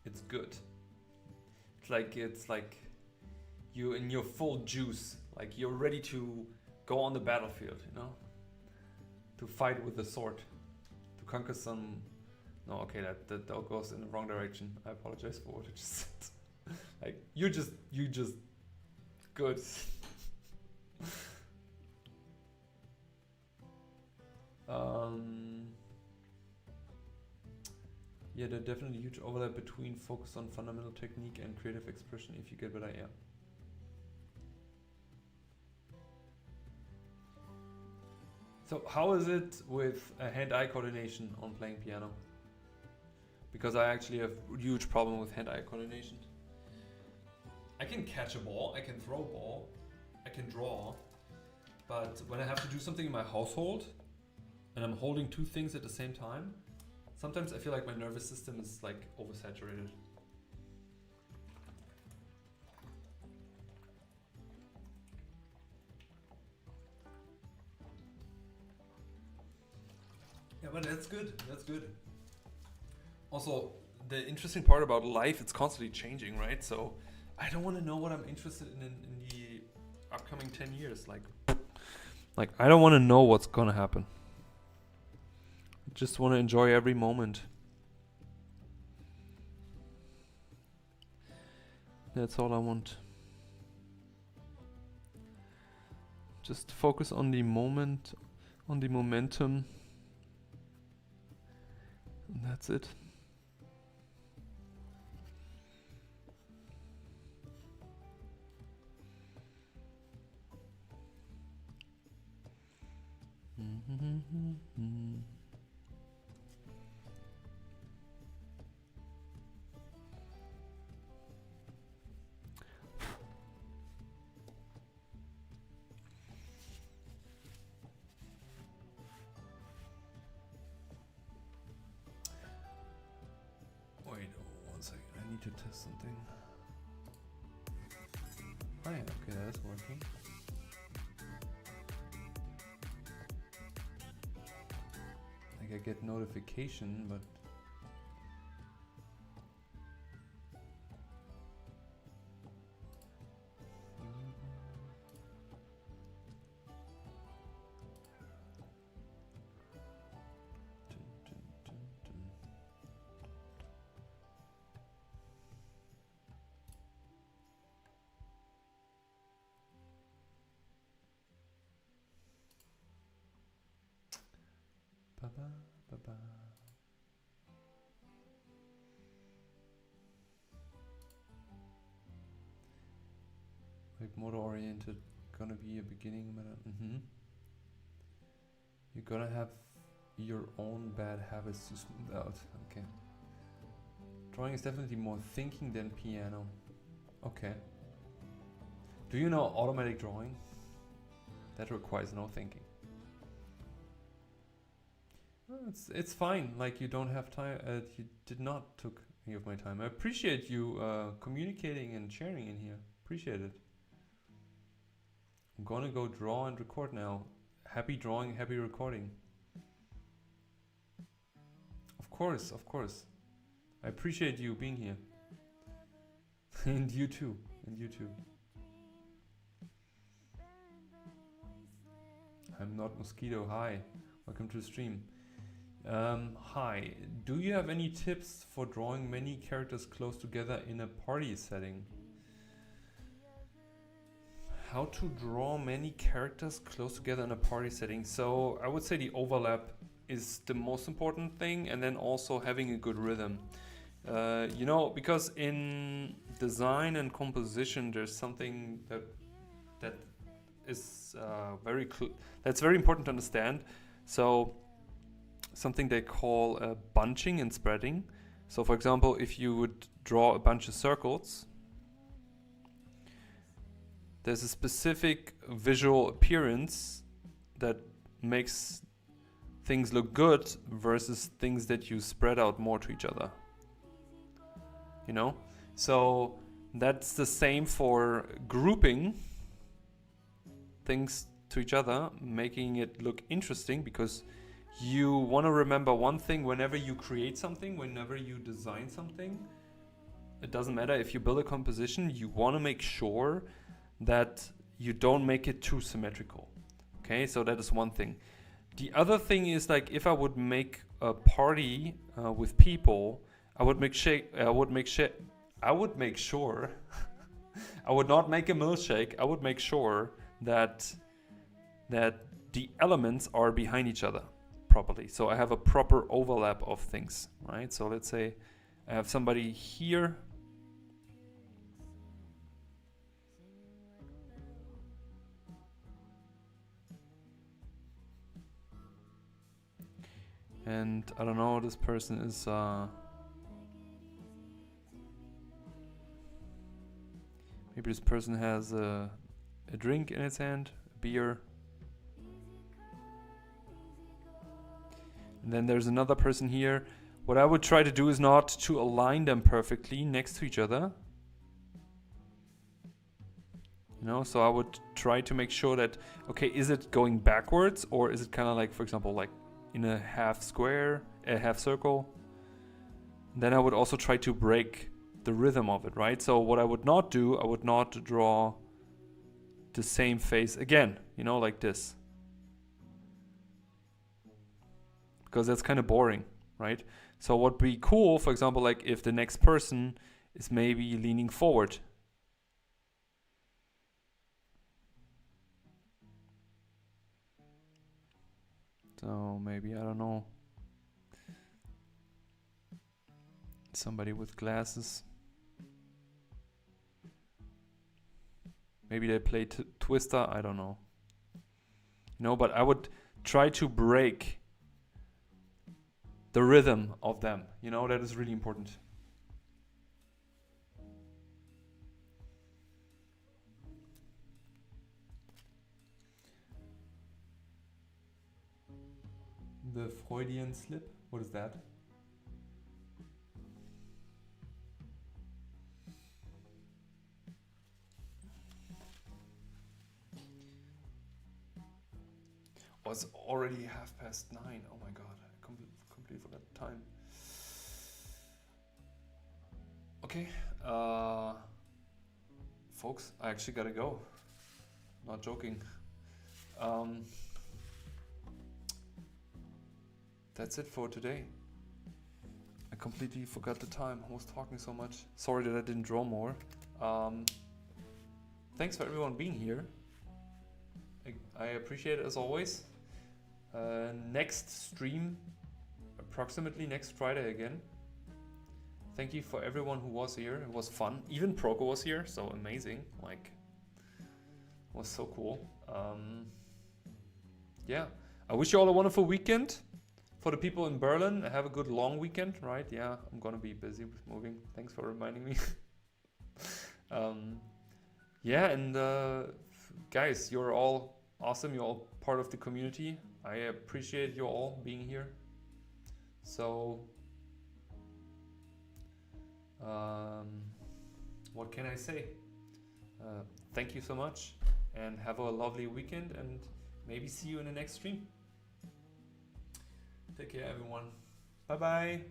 [SPEAKER 1] It's good. It's like you in your full juice. Like you're ready to go on the battlefield, you know? To fight with the sword. To conquer some... No, okay, that goes in the wrong direction. I apologize for what I just said. Like, you just good. Yeah, there's definitely a huge overlap between focus on fundamental technique and creative expression, if you get what I am. So how is it with hand-eye coordination on playing piano? Because I actually have a huge problem with hand-eye coordination. I can catch a ball, I can throw a ball, I can draw, but when I have to do something in my household and I'm holding two things at the same time, sometimes I feel like my nervous system is like oversaturated. Yeah, but that's good, that's good. Also, the interesting part about life, it's constantly changing, right? So I don't want to know what I'm interested in the upcoming 10 years. Like I don't want to know what's gonna happen. I just want to enjoy every moment. That's all I want. Just focus on the moment, on the momentum. And that's it. Wait, 1 second. I need to test something. Oh yeah, okay, that's working. Like I get notification, but ba-ba, ba-ba. Like motor oriented, gonna be a beginning meta. You're gonna have your own bad habits to smooth out. Okay. Drawing is definitely more thinking than piano. Okay. Do you know automatic drawing? That requires no thinking. Well, it's fine. Like you don't have time. You did not took any of my time. I appreciate you communicating and sharing in here. Appreciate it. I'm gonna go draw and record now. Happy drawing, happy recording. Of course, of course. I appreciate you being here. And you too. And you too. I'm not Mosquito. Hi. Welcome to the stream. Hi. Do you have any tips for drawing many characters close together in a party setting? How to draw many characters close together in a party setting. So I would say the overlap is the most important thing, and then also having a good rhythm. You know, because in design and composition, there's something that is that's very important to understand. So something they call bunching and spreading. So for example, if you would draw a bunch of circles, there's a specific visual appearance that makes things look good versus things that you spread out more to each other. You know? So that's the same for grouping things to each other, making it look interesting, because you want to remember one thing whenever you create something, whenever you design something. It doesn't matter if you build a composition, you want to make sure that you don't make it too symmetrical. Okay, so that is one thing. The other thing is, like, if I would make a party with people, I would make sure I would not make a milkshake. I would make sure that the elements are behind each other properly. So I have a proper overlap of things, right? So let's say I have somebody here. And I don't know, this person is maybe this person has a drink in its hand, a beer. And then there's another person here. What I would try to do is not to align them perfectly next to each other. You know, so I would try to make sure that, okay, is it going backwards, or is it kind of like, for example, like in a half square, a half circle? Then I would also try to break the rhythm of it, right? So what I would not do, I would not draw the same face again, you know, like this. Because that's kind of boring, right? So what would be cool, for example, like if the next person is maybe leaning forward. So maybe, I don't know, somebody with glasses. Maybe they play Twister, I don't know. You know, but I would try to break the rhythm of them. You know, that is really important. The Freudian slip, what is that? it's already 9:30. Oh my god, I completely forgot the time. Okay, folks, I actually gotta go. Not joking. That's it for today. I completely forgot the time. I was talking so much. Sorry that I didn't draw more. Thanks for everyone being here. I appreciate it as always. Next stream, approximately next Friday again. Thank you for everyone who was here. It was fun. Even Proko was here, so amazing. Like, it was so cool. Yeah, I wish you all a wonderful weekend. For the people in Berlin, have a good long weekend, right? Yeah, I'm gonna be busy with moving. Thanks for reminding me. Yeah, and guys, you're all awesome. You're all part of the community. I appreciate you all being here. So, what can I say? Thank you so much, and have a lovely weekend, and maybe see you in the next stream. Take care, everyone. Bye bye.